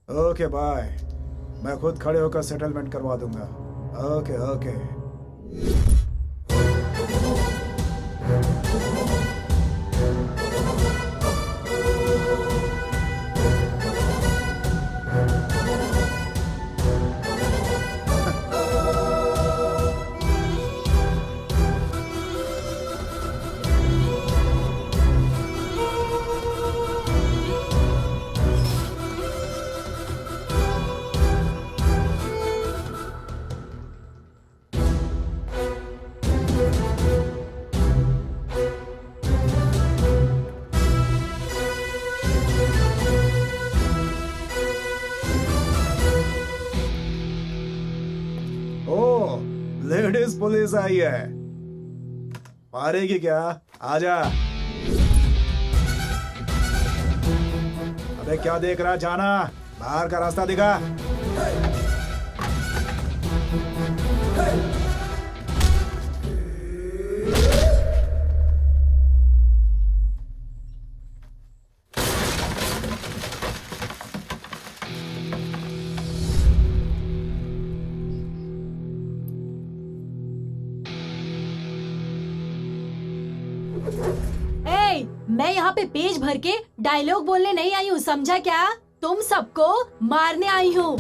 Okay bye. मैं खुद खड़े होकर सेटलमेंट करवा दूंगा। Okay okay. ओ, लेडीज पुलिस आई है। मारेगी क्या? आजा। अबे क्या देख रहा, जाना। बाहर का रास्ता दिखा। मैं यहाँ पे पेज भर के डायलॉग बोलने नहीं आई हूँ, समझा क्या? तुम सबको मारने आई हूँ।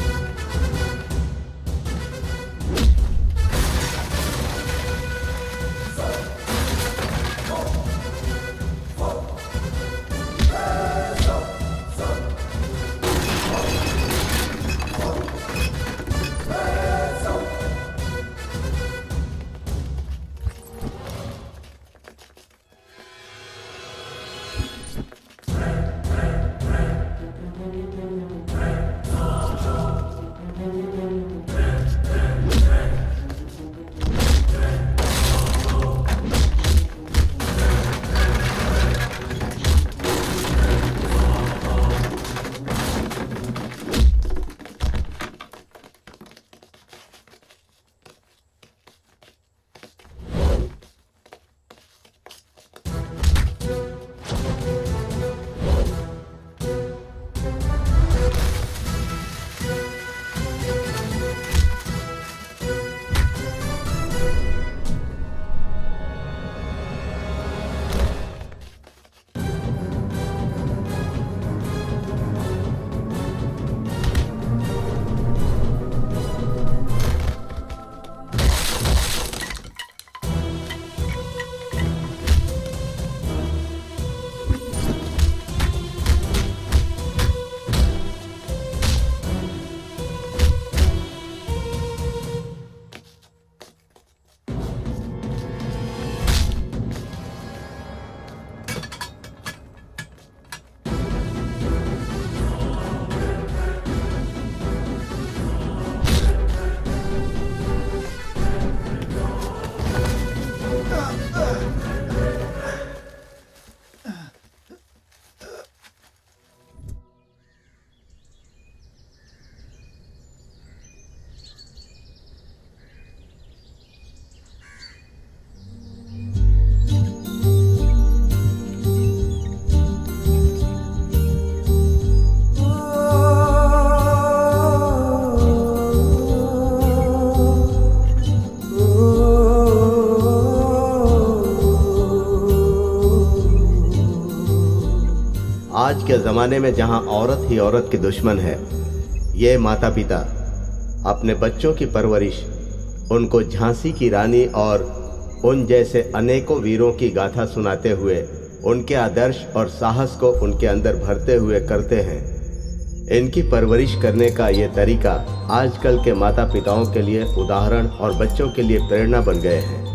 आज के ज़माने में जहां औरत ही औरत की दुश्मन है, ये माता पिता अपने बच्चों की परवरिश उनको झांसी की रानी और उन जैसे अनेकों वीरों की गाथा सुनाते हुए उनके आदर्श और साहस को उनके अंदर भरते हुए करते हैं। इनकी परवरिश करने का ये तरीका आजकल के माता पिताओं के लिए उदाहरण और बच्चों के लिए प्रेरणा बन गए हैं।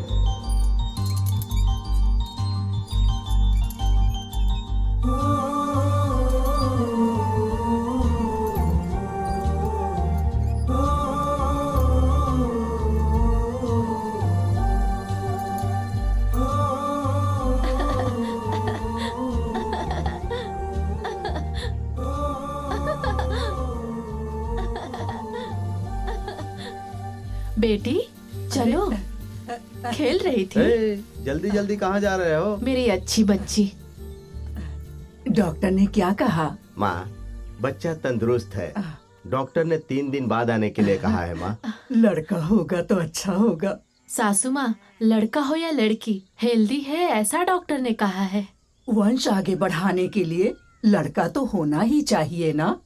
बेटी चलो, खेल रही थी। जल्दी जल्दी कहाँ जा रहे हो? मेरी अच्छी बच्ची। डॉक्टर ने क्या कहा? माँ, बच्चा तंदुरुस्त है, डॉक्टर ने 3 दिन बाद आने के लिए कहा है माँ। लड़का होगा तो अच्छा होगा। सासू माँ, लड़का हो या लड़की, हेल्दी है ऐसा डॉक्टर ने कहा है। वंश आगे बढ़ाने के लिए लड़का तो होना ही चाहिए ना।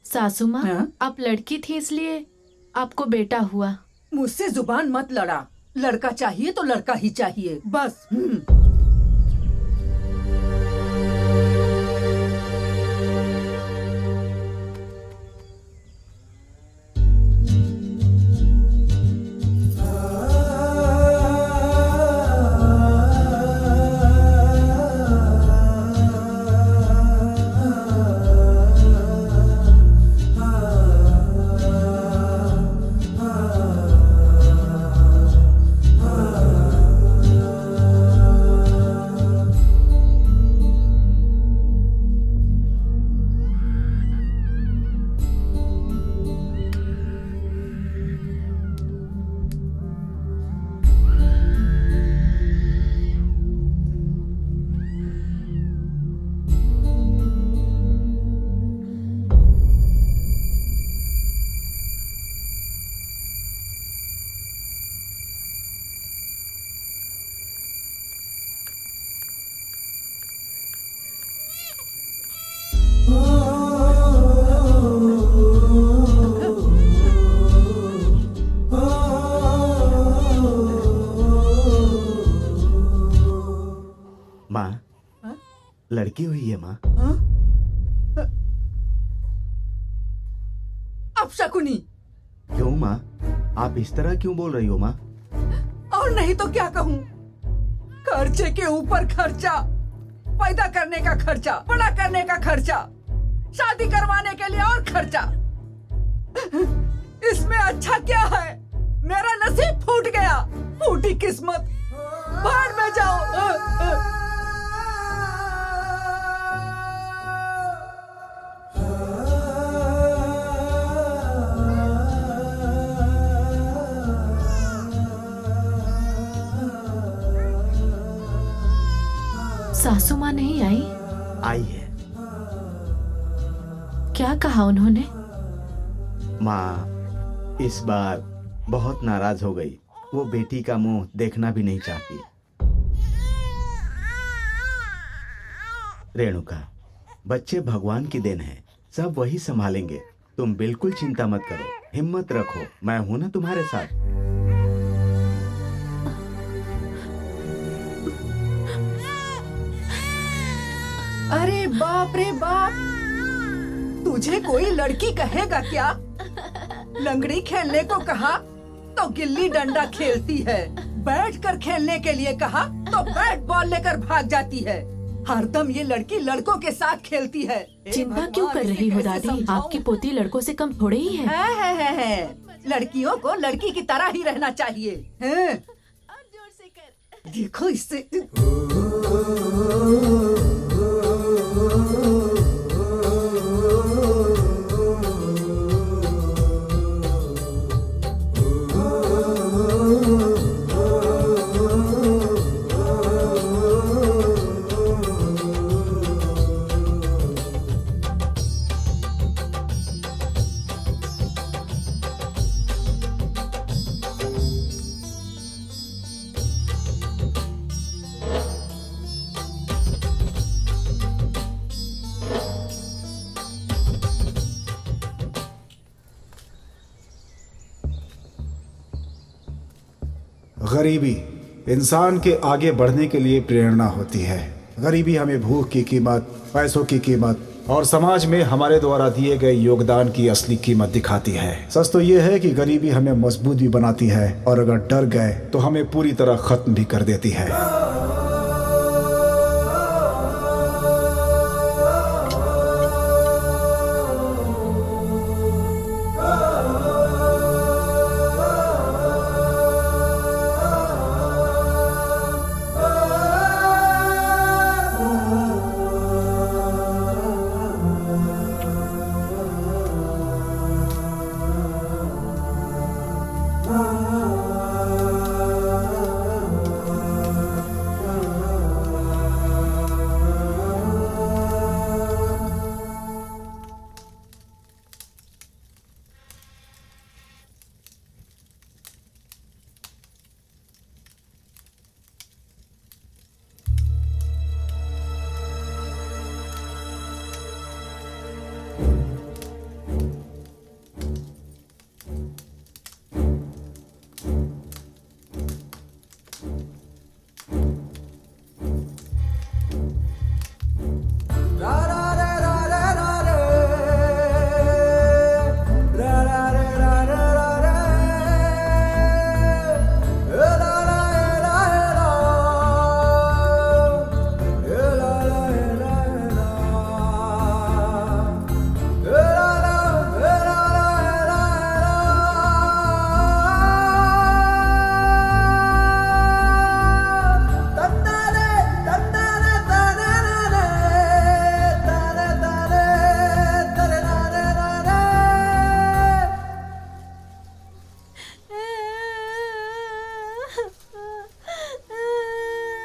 सासू माँ, हाँ? आप लड़की थी इसलिए आपको बेटा हुआ। मुझसे जुबान मत लड़ा। लड़का चाहिए तो लड़का ही चाहिए बस। माँ, लड़की हुई है माँ। अब शकुनी। क्यों माँ, आप इस तरह क्यों बोल रही हो माँ? और नहीं तो क्या कहूँ। खर्चे के ऊपर खर्चा, पैदा करने का खर्चा, बड़ा करने का खर्चा, शादी करवाने के लिए और खर्चा। इसमें अच्छा क्या है? मेरा नसीब फूट गया, फूटी किस्मत। बाहर में जाओ। सासू माँ नहीं आई? आई है क्या कहा उन्होंने? माँ, इस बार बहुत नाराज हो गई। वो बेटी का मुंह देखना भी नहीं चाहती। रेणुका, बच्चे भगवान की देन है, सब वही संभालेंगे। तुम बिल्कुल चिंता मत करो, हिम्मत रखो, मैं हूं ना तुम्हारे साथ। अरे बाप रे बाप, तुझे कोई लड़की कहेगा क्या? लंगड़ी खेलने को कहा तो गिल्ली डंडा खेलती है, बैठकर खेलने के लिए कहा तो बैट बॉल लेकर भाग जाती है। हरदम ये लड़की लड़कों के साथ खेलती है। चिंता क्यों कर रही हो दादी? आपकी पोती लड़कों से कम थोड़े ही है। है। लड़कियों को लड़की की तरह ही रहना चाहिए। हैं? देखो इससे। गरीबी इंसान के आगे बढ़ने के लिए प्रेरणा होती है। गरीबी हमें भूख की कीमत, पैसों की कीमत और समाज में हमारे द्वारा दिए गए योगदान की असली कीमत दिखाती है। सच तो ये है कि गरीबी हमें मजबूत भी बनाती है और अगर डर गए तो हमें पूरी तरह खत्म भी कर देती है।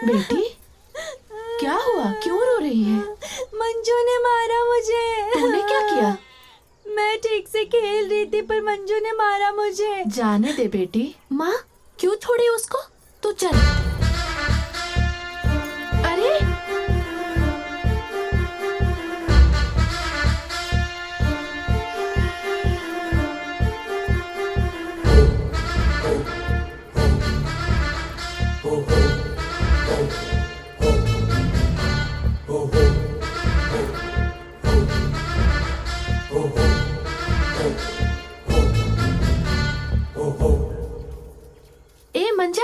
बेटी, क्या हुआ? क्यों रो रही है? मंजू ने मारा मुझे। तूने क्या किया? मैं ठीक से खेल रही थी पर मंजू ने मारा मुझे। जाने दे बेटी। माँ क्यों छोड़ी उसको? तू चल। अरे ए मंजा,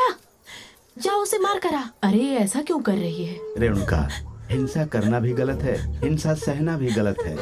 जाओ उसे मार करा। अरे ऐसा क्यों कर रही है? रेणुका, हिंसा करना भी गलत है, हिंसा सहना भी गलत है।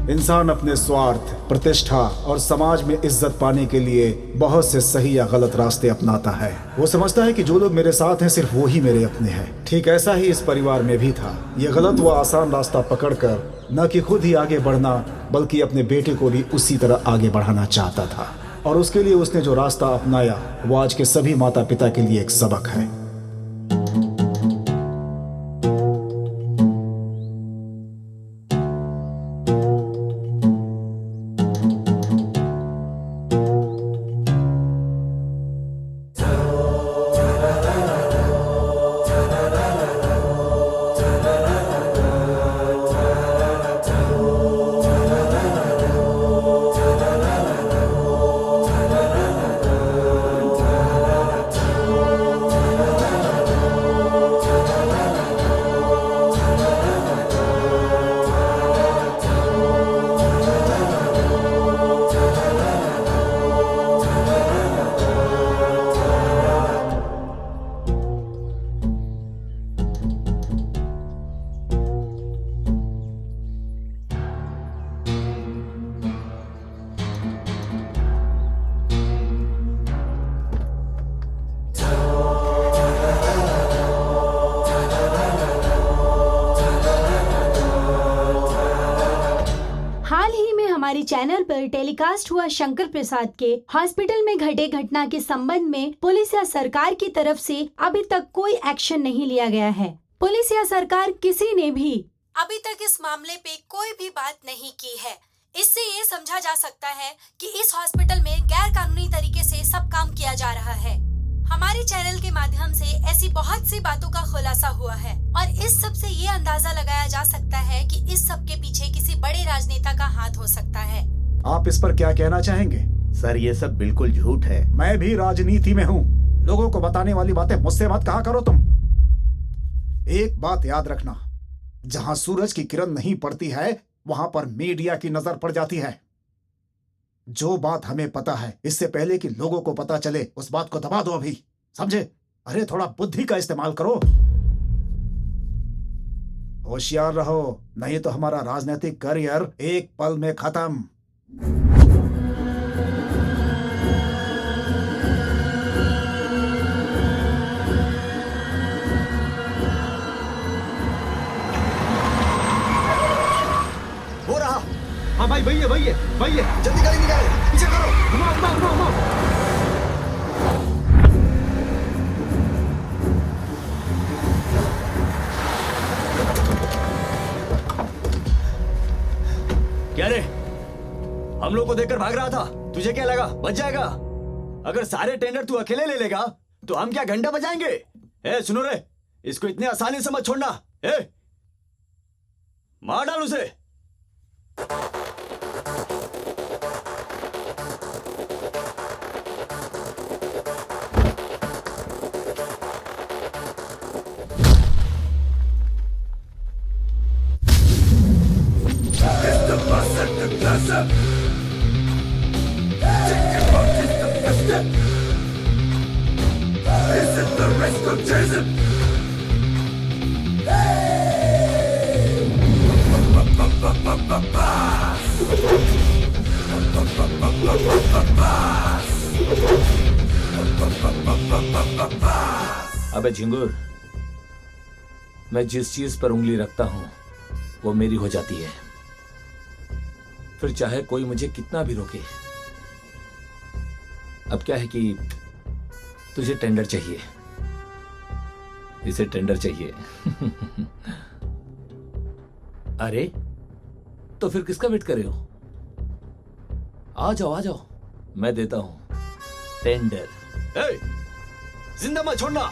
इंसान अपने स्वार्थ, प्रतिष्ठा और समाज में इज्जत पाने के लिए बहुत से सही या गलत रास्ते अपनाता है। वो समझता है कि जो लोग मेरे साथ हैं सिर्फ वो ही मेरे अपने हैं। ठीक ऐसा ही इस परिवार में भी था। ये गलत व आसान रास्ता पकड़कर न कि खुद ही आगे बढ़ना बल्कि अपने बेटे को भी उसी तरह आगे बढ़ाना चाहता था। और उसके लिए उसने जो रास्ता अपनाया वो आज के सभी माता पिता के लिए एक सबक है। हमारे चैनल पर टेलीकास्ट हुआ शंकर प्रसाद के हॉस्पिटल में घटे घटना के संबंध में पुलिस या सरकार की तरफ से अभी तक कोई एक्शन नहीं लिया गया है। पुलिस या सरकार किसी ने भी अभी तक इस मामले पे कोई भी बात नहीं की है। इससे ये समझा जा सकता है कि इस हॉस्पिटल में गैर कानूनी तरीके से सब काम किया जा रहा है। हमारे चैनल के माध्यम से ऐसी बहुत सी बातों का खुलासा हुआ है और इस सब से ये अंदाजा लगाया जा सकता है कि इस सब के पीछे किसी बड़े राजनेता का हाथ हो सकता है। आप इस पर क्या कहना चाहेंगे? सर, ये सब बिल्कुल झूठ है। मैं भी राजनीति में हूँ। लोगों को बताने वाली बातें मुझसे मत कहा करो तुम। एक बात याद रखना, जहाँ सूरज की किरण नहीं पड़ती है वहां पर मीडिया की नजर पड़ जाती है। जो बात हमें पता है, इससे पहले कि लोगों को पता चले उस बात को दबा दो अभी, समझे? अरे थोड़ा बुद्धि का इस्तेमाल करो। होशियार रहो, नहीं तो हमारा राजनीतिक करियर एक पल में खत्म। हाँ भाई वही है वही है वही है। जल्दी गाड़ी निकाले, पीछे करो। घुमाओ घुमाओ घुमाओ घुमाओ। क्या रे, हम लोग को देखकर भाग रहा था, तुझे क्या लगा बच जाएगा? अगर सारे टेंडर तू अकेले ले लेगा तो हम क्या घंटा बजाएंगे? ए सुनो रे, इसको इतनी आसानी से मत छोड़ना। ए मार डाल उसे। अबे झिंगुर, मैं जिस चीज पर उंगली रखता हूं वो मेरी हो जाती है, फिर चाहे कोई मुझे कितना भी रोके। अब क्या है कि तुझे टेंडर चाहिए, इसे टेंडर चाहिए। अरे तो फिर किसका वेट कर रहे हो? आ जाओ, मैं देता हूं टेंडर। ए जिंदा मत छोड़ना।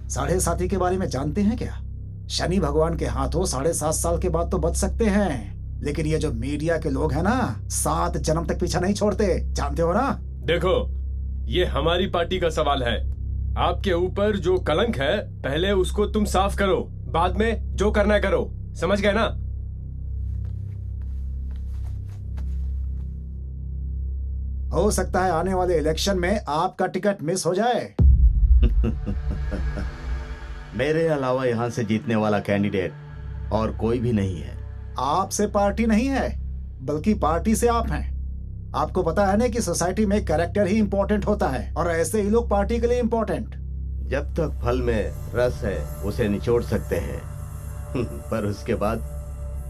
साढ़े साथी के बारे में जानते हैं क्या? शनि भगवान के हाथों 7.5 साल के बाद तो बच सकते हैं, लेकिन ये जो मीडिया के लोग हैं ना, 7 जन्म तक पीछा नहीं छोड़ते, जानते हो ना? देखो, ये हमारी पार्टी का सवाल है। आपके ऊपर जो कलंक है पहले उसको तुम साफ करो, बाद में जो करना है करो, समझ गए ना? हो सकता है आने वाले इलेक्शन में आपका टिकट मिस हो जाए। मेरे अलावा यहाँ से जीतने वाला कैंडिडेट और कोई भी नहीं है। आपसे पार्टी नहीं है, बल्कि पार्टी से आप हैं। आपको पता है ना कि सोसाइटी में कैरेक्टर ही इंपॉर्टेंट होता है, और ऐसे ही लोग पार्टी के लिए इंपॉर्टेंट। जब तक फल में रस है उसे निचोड़ सकते हैं, पर उसके बाद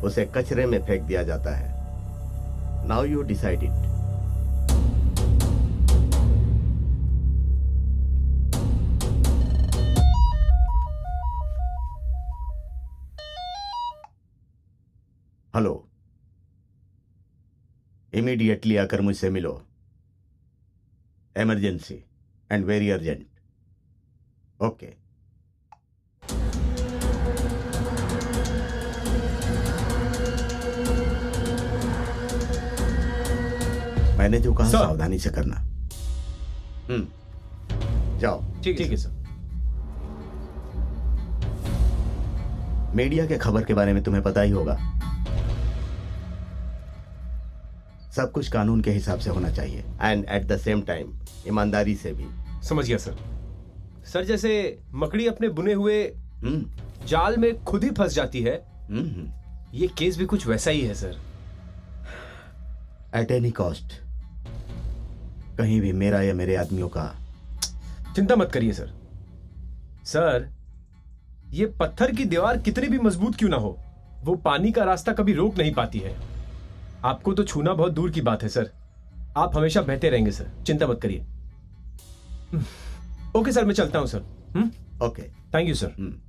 उसे कचरे में फेंक दिया जाता है। Now you decide it. Hello, immediately आकर मुझसे मिलो। Emergency and very urgent. Okay. मैंने जो कहा सर। सावधानी से करना। जाओ। ठीक है सर। मीडिया के खबर के बारे में तुम्हें पता ही होगा। सब कुछ कानून के हिसाब से होना चाहिए and at the same time ईमानदारी से भी। समझ गया सर। सर जैसे मकड़ी अपने बुने हुए जाल में खुद ही फंस जाती है, ये केस भी कुछ वैसा ही है सर। एट एनी कॉस्ट कहीं भी मेरा या मेरे आदमियों का। चिंता मत करिए सर। सर ये पत्थर की दीवार कितनी भी मजबूत क्यों ना हो, वो पानी का रास्ता कभी रोक नहीं पाती है। आपको तो छूना बहुत दूर की बात है सर। आप हमेशा बहते रहेंगे सर, चिंता मत करिए। ओके सर, मैं चलता हूं sir. Okay, thank you sir.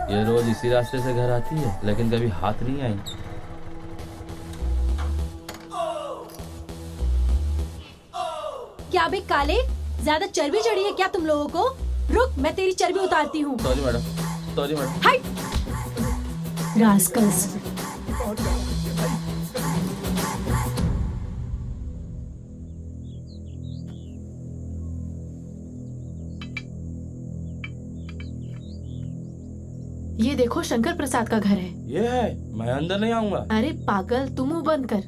ये रोज इसी रास्ते से घर आती है, लेकिन कभी हाथ नहीं आई। क्या बे काले, ज्यादा चर्बी चढ़ी है क्या तुम लोगों को? रुक, मैं तेरी चर्बी उतारती हूँ। Sorry madam, sorry madam. हट रास्कल्स। ये देखो शंकर प्रसाद का घर है। ये है, मैं अंदर नहीं आऊंगा। अरे पागल, तू मुंह बंद कर।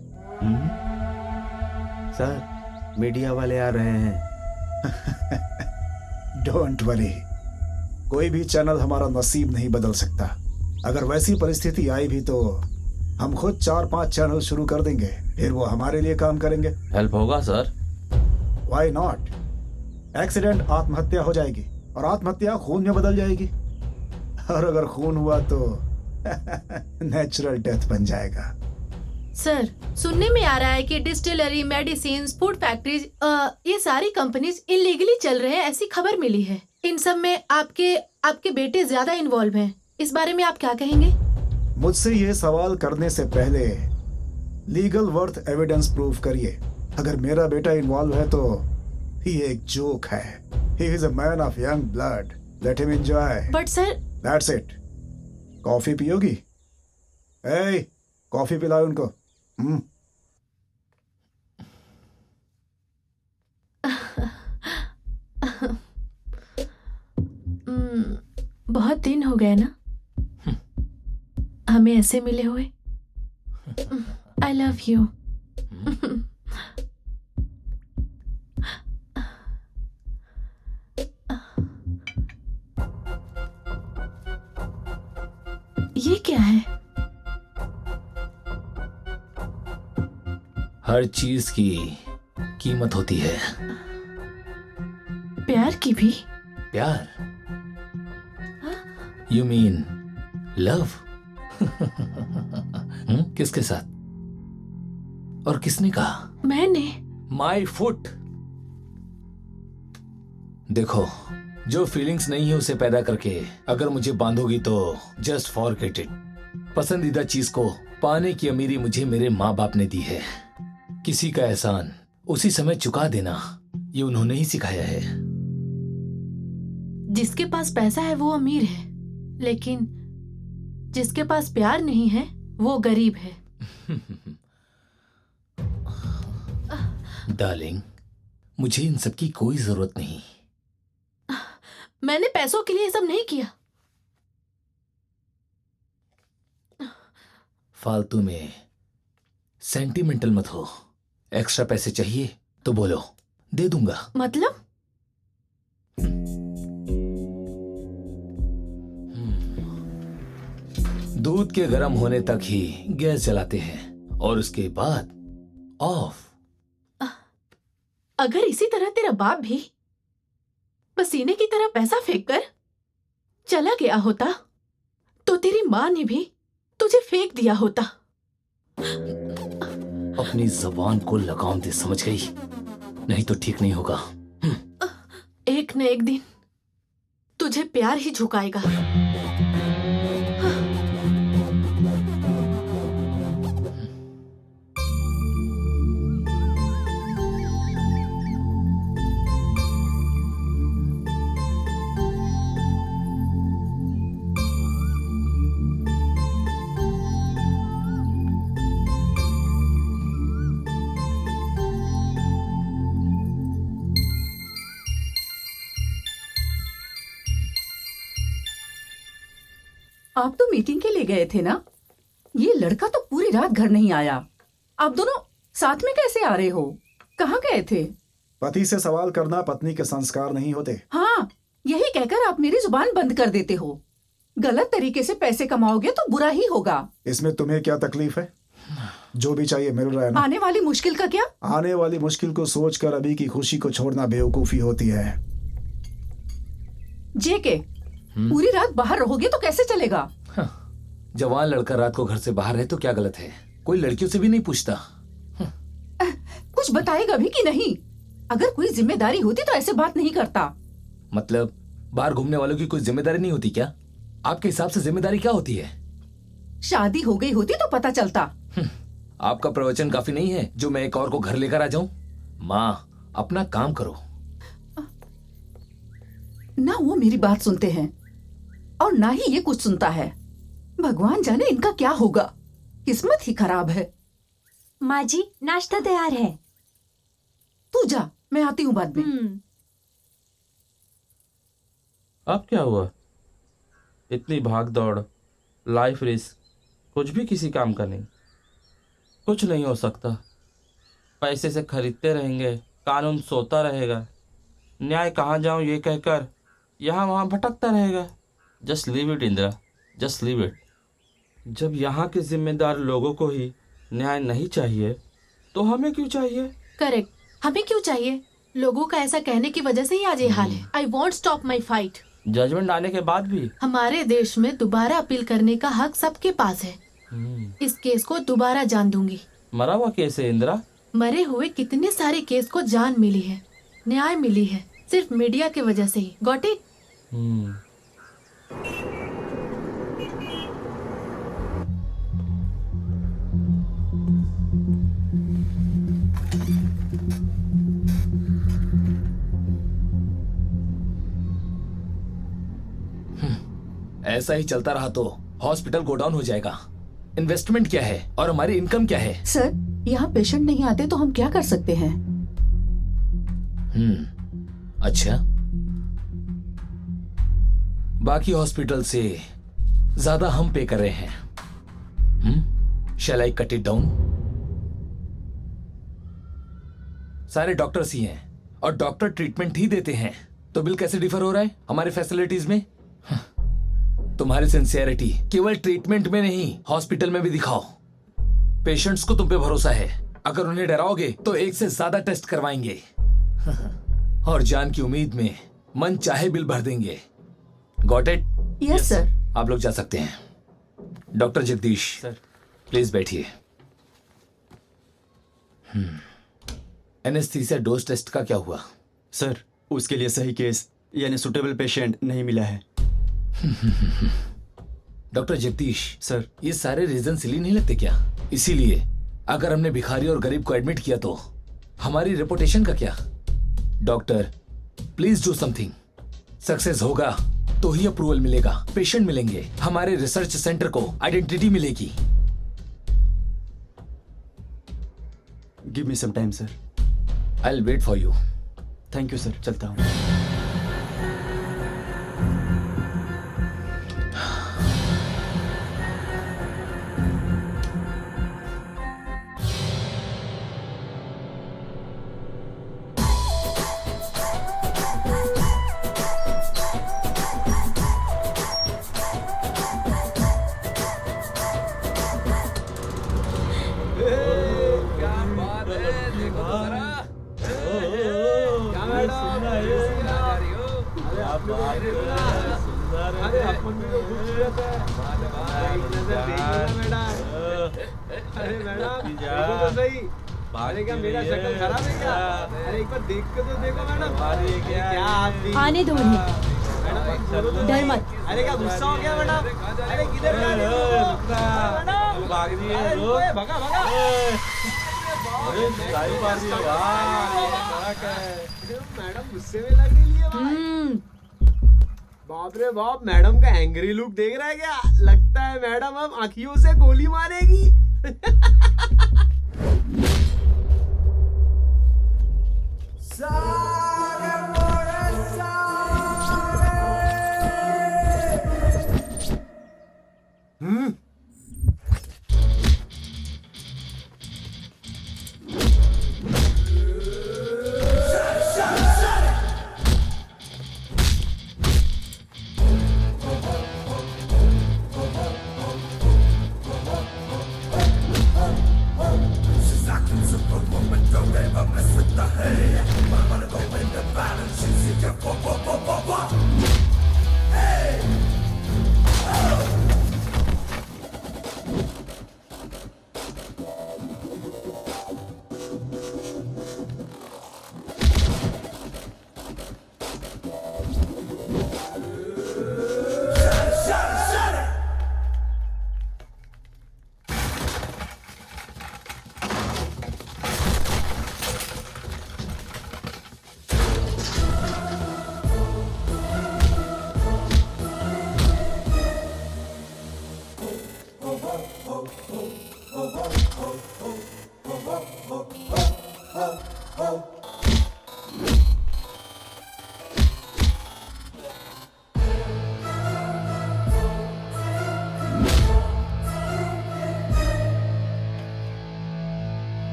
सर मीडिया वाले आ रहे हैं। डोंट वरी, कोई भी चैनल हमारा नसीब नहीं बदल सकता। अगर वैसी परिस्थिति आई भी तो हम खुद 4-5 चैनल शुरू कर देंगे, फिर वो हमारे लिए काम करेंगे। हेल्प होगा सर? Why not? एक्सीडेंट आत्महत्या हो जाएगी और आत्महत्या खून में बदल जाएगी, और अगर खून हुआ तो नेचुरल डेथ बन जाएगा। सर सुनने में आ रहा है कि डिस्टिलरी, मेडिसिन, फूड फैक्ट्रीज, ये सारी कंपनीज इलीगली चल रहे हैं, ऐसी खबर मिली है। इन सब में आपके बेटे ज्यादा इन्वॉल्व हैं। इस बारे में आप क्या कहेंगे? मुझसे ये सवाल करने से पहले लीगल वर्थ एविडेंस प्रूव करिए। अगर मेरा बेटा इन्वॉल्व है तो ये एक जोक है। He is a man of young blood, let him enjoy. But sir. That's it. Coffee पियोगी? ए, कॉफी पिलाओ उनको। बहुत दिन हो गए ना हमें ऐसे मिले हुए। आई लव यू। ये क्या है? हर चीज की कीमत होती है। प्यार की भी? प्यार? You mean love? किसके साथ और किसने कहा? मैंने। My foot. देखो, जो फीलिंग्स नहीं है उसे पैदा करके अगर मुझे बांधोगी तो जस्ट फॉरगेट इट। पसंदीदा चीज को पाने की अमीरी मुझे मेरे माँ बाप ने दी है। किसी का एहसान उसी समय चुका देना, ये उन्होंने ही सिखाया है। जिसके पास पैसा है वो अमीर है, लेकिन जिसके पास प्यार नहीं है वो गरीब है। डार्लिंग, मुझे इन सब की कोई जरूरत नहीं। मैंने पैसों के लिए ये सब नहीं किया। फालतू में सेंटिमेंटल मत हो। एक्स्ट्रा पैसे चाहिए तो बोलो, दे दूंगा। मतलब? दूध के गर्म होने तक ही गैस जलाते हैं और उसके बाद ऑफ। अगर इसी तरह तेरा बाप भी पसीने की तरह पैसा फेंक कर चला गया होता तो तेरी माँ ने भी तुझे फेंक दिया होता। अपनी जबान को लगाम दे, समझ गई? नहीं तो ठीक नहीं होगा। एक न एक दिन तुझे प्यार ही झुकाएगा। आप तो मीटिंग के लिए गए थे ना? ये लड़का तो पूरी रात घर नहीं आया। आप दोनों साथ में कैसे आ रहे हो? कहाँ गए थे? पति से सवाल करना पत्नी के संस्कार नहीं होते। हाँ, यही कहकर आप मेरी जुबान बंद कर देते हो। गलत तरीके से पैसे कमाओगे तो बुरा ही होगा। इसमें तुम्हें क्या तकलीफ है? जो भी चाहिए मिल रहा है ना। आने वाली मुश्किल का क्या? आने वाली मुश्किल को सोचकर अभी की खुशी को छोड़ना बेवकूफी होती है। जेके, पूरी रात बाहर रहोगे तो कैसे चलेगा? जवान लड़का रात को घर से बाहर है तो क्या गलत है? कोई लड़कियों से भी नहीं पूछता। कुछ बताएगा भी कि नहीं? अगर कोई जिम्मेदारी होती तो ऐसे बात नहीं करता। मतलब बाहर घूमने वालों की कोई जिम्मेदारी नहीं होती क्या? आपके हिसाब से जिम्मेदारी क्या होती है? शादी हो गई होती तो पता चलता। आपका प्रवचन काफी नहीं है जो मैं एक और को घर लेकर आ जाऊं? माँ, अपना काम करो। ना वो मेरी बात सुनते हैं और ना ही ये कुछ सुनता है। भगवान जाने इनका क्या होगा। किस्मत ही खराब है। माँ जी, नाश्ता तैयार है। तू जा, मैं आती हूँ बाद में। अब क्या हुआ? इतनी भाग दौड़, लाइफ रिस्क, कुछ भी किसी काम का नहीं। कुछ नहीं हो सकता। पैसे से खरीदते रहेंगे, कानून सोता रहेगा, न्याय कहाँ जाऊँ ये कहकर यहाँ वहाँ भटकता रहेगा। Just leave it Indira, just leave it. जब यहाँ के जिम्मेदार लोगों को ही न्याय नहीं चाहिए तो हमें क्यों चाहिए? करेक्ट, हमें क्यों चाहिए? लोगों का ऐसा कहने की वजह से ही आज ये हाल है। I won't stop my fight. Judgement आने के बाद भी हमारे देश में दोबारा अपील करने का हक सबके पास है। इस केस को दोबारा जान दूंगी। मरा हुआ केस है इंदिरा। मरे हुए कितने सारे केस को जान मिली है, न्याय मिली है, सिर्फ मीडिया की वजह से ही। Got it? ऐसा ही चलता रहा तो हॉस्पिटल गोडाउन हो जाएगा। इन्वेस्टमेंट क्या है और हमारी इनकम क्या है? सर, यहाँ पेशेंट नहीं आते तो हम क्या कर सकते हैं? अच्छा, बाकी हॉस्पिटल से ज्यादा हम पे कर रहे हैं। शैल आई कट इट डाउन? सारे डॉक्टर्स ही हैं और डॉक्टर ट्रीटमेंट ही देते हैं, तो बिल कैसे डिफर हो रहा है हमारे फैसिलिटीज में? तुम्हारी सिंसियरिटी केवल ट्रीटमेंट में नहीं, हॉस्पिटल में भी दिखाओ। पेशेंट्स को तुम पे भरोसा है। अगर उन्हें डराओगे तो एक से ज्यादा टेस्ट करवाएंगे और जान की उम्मीद में मन चाहे बिल भर देंगे। Got it? Yes sir. आप लोग जा सकते हैं। डॉक्टर जगदीश सर, प्लीज बैठिए। एनेस्थीसिया डोज टेस्ट का क्या हुआ? सर, उसके लिए सही केस यानी सुटेबल पेशेंट नहीं मिला है। डॉक्टर जगदीश सर, ये सारे रीजन सिली नहीं लगते क्या? इसीलिए अगर हमने भिखारी और गरीब को एडमिट किया तो हमारी रेपुटेशन का क्या? Doctor please do something. Success होगा तो ही अप्रूवल मिलेगा, पेशेंट मिलेंगे, हमारे रिसर्च सेंटर को आइडेंटिटी मिलेगी। Give me some time sir. I will wait for you. Thank you sir, चलता हूँ। आने दो उन्हें, डर मत। अरे क्या गुस्सा हो गया मैडम? अरे किधर जा रही हो? मैडम भाग रही है, भगा भगा। अरे सारी बात ये मैडम गुस्से में लग रही है। बाप रे बाप, मैडम का एंग्री लुक देख रहा है क्या? लगता है मैडम अब आंखियों से गोली मारेगी।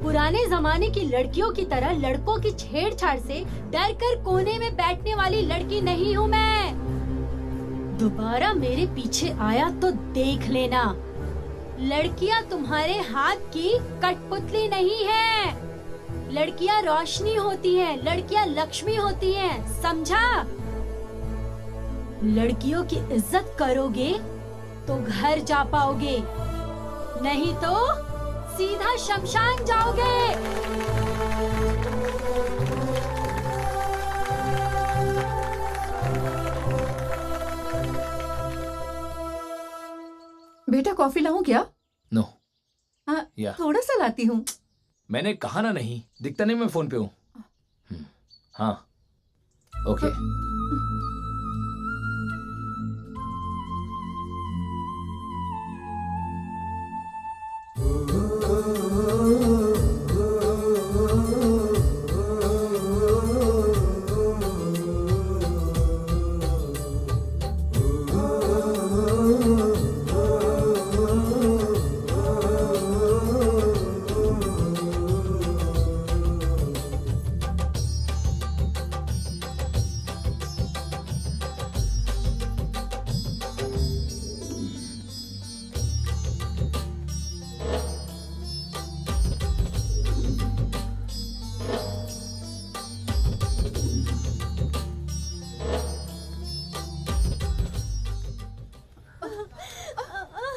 पुराने जमाने की लड़कियों की तरह लड़कों की छेड़छाड़ से डर कर कोने में बैठने वाली लड़की नहीं हूँ मैं। दोबारा मेरे पीछे आया तो देख लेना, लड़कियाँ तुम्हारे हाथ की कठपुतली नहीं है। लड़कियाँ रोशनी होती हैं, लड़कियाँ लक्ष्मी होती हैं, समझा? लड़कियों की इज्जत करोगे तो घर जा पाओगे, नहीं तो सीधा शमशान जाओगे। बेटा कॉफी लाऊं क्या? नो। हाँ, या। थोड़ा सा लाती हूँ। मैंने कहा ना नहीं, दिखता नहीं मैं फोन पे हूँ। हाँ, ओके।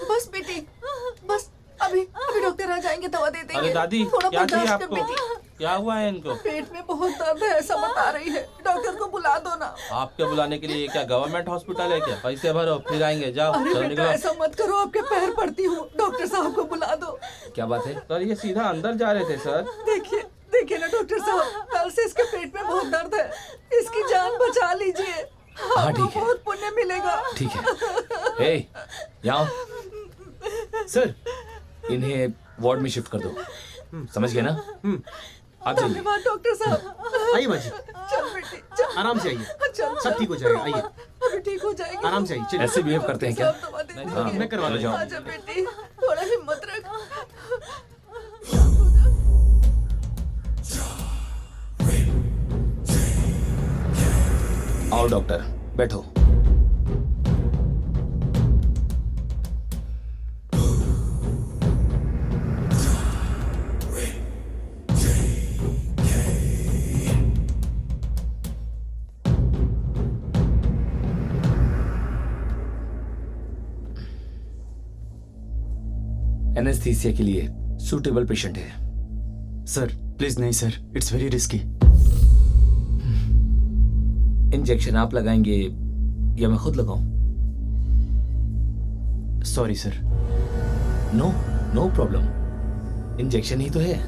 बस बेटी, बस अभी अभी डॉक्टर आ जाएंगे, दवा दे देंगे। अरे दादी, थोड़ा क्या चाहिए बर्दाश्त कर आपको? बेटी। क्या हुआ है इनको? पेट में बहुत दर्द है ऐसा बता रही है, डॉक्टर को बुला दो ना। आपके बुलाने के लिए ये क्या गवर्नमेंट हॉस्पिटल है क्या? पैसे भरो फिर आएंगे, जाओ अरे चलो बेटा निकलो। ऐसा मत करो, आपके पैर पड़ती हूँ, डॉक्टर साहब को बुला दो। क्या बात है? सर ये सीधा अंदर जा रहे थे सर। देखिए देखिए ना डॉक्टर साहब, कल से इसके पेट में बहुत दर्द है, इसकी जान बचा लीजिए, हाँ, आपको ठीक है। बहुत पुण्य मिलेगा। ठीक है। ए, यहाँ आओ। सर इन्हें वार्ड में शिफ्ट कर दो। समझ गए ना? आप जाइए। धन्यवाद डॉक्टर साहब। आइए माँ जी, चल बेटी चल, आराम से आइए, चल सब ठीक हो जाएगा। आइए, अभी ठीक हो जाएगी। आराम से आइए, चलिए। ऐसे बिहेव करते हैं क्या? सब दवा दे हाँ, देंगे। मैं करवा चलो जाओ। आजा बेटी, थोड़ा हिम्मत रख। आओ डॉक्टर, बैठो। एनेस्थीसिया के लिए सूटेबल पेशेंट है। सर प्लीज नहीं sir, it's very risky. Injection आप लगाएंगे या मैं खुद लगाऊं? Sorry sir. No, no problem, injection ही तो है।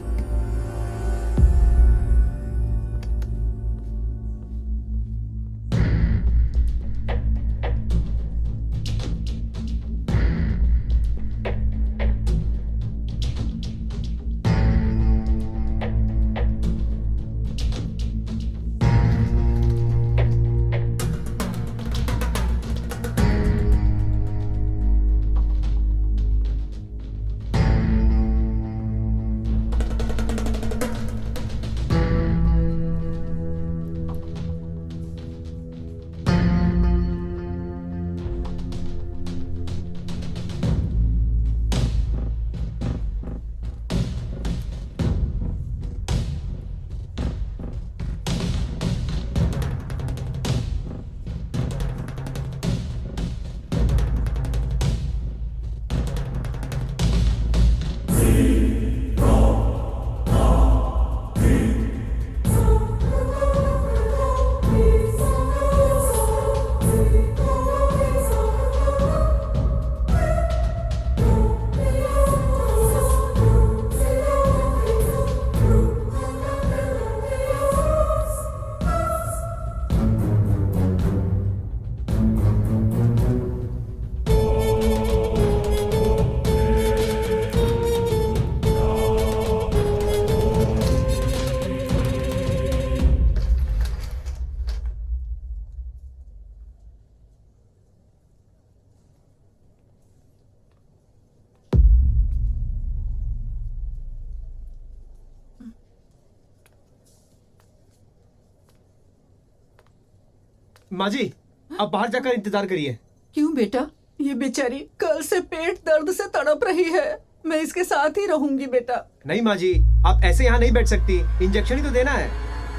माँ जी, आप बाहर जाकर इंतजार करिए। क्यों बेटा? ये बेचारी कल से पेट दर्द से तड़प रही है, मैं इसके साथ ही रहूंगी बेटा। नहीं माँ जी, आप ऐसे यहाँ नहीं बैठ सकती, इंजेक्शन ही तो देना है।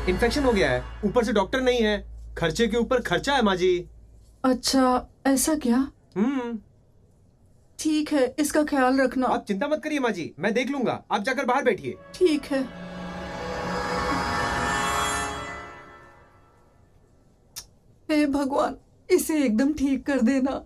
इन्फेक्शन हो गया है, ऊपर से डॉक्टर नहीं है, खर्चे के ऊपर खर्चा है माँ जी। अच्छा ऐसा क्या? ठीक है, इसका ख्याल रखना। आप चिंता मत करिए माँ जी, मैं देख लूंगा, आप जाकर बाहर बैठिए। ठीक है। हे भगवान, इसे एकदम ठीक कर देना।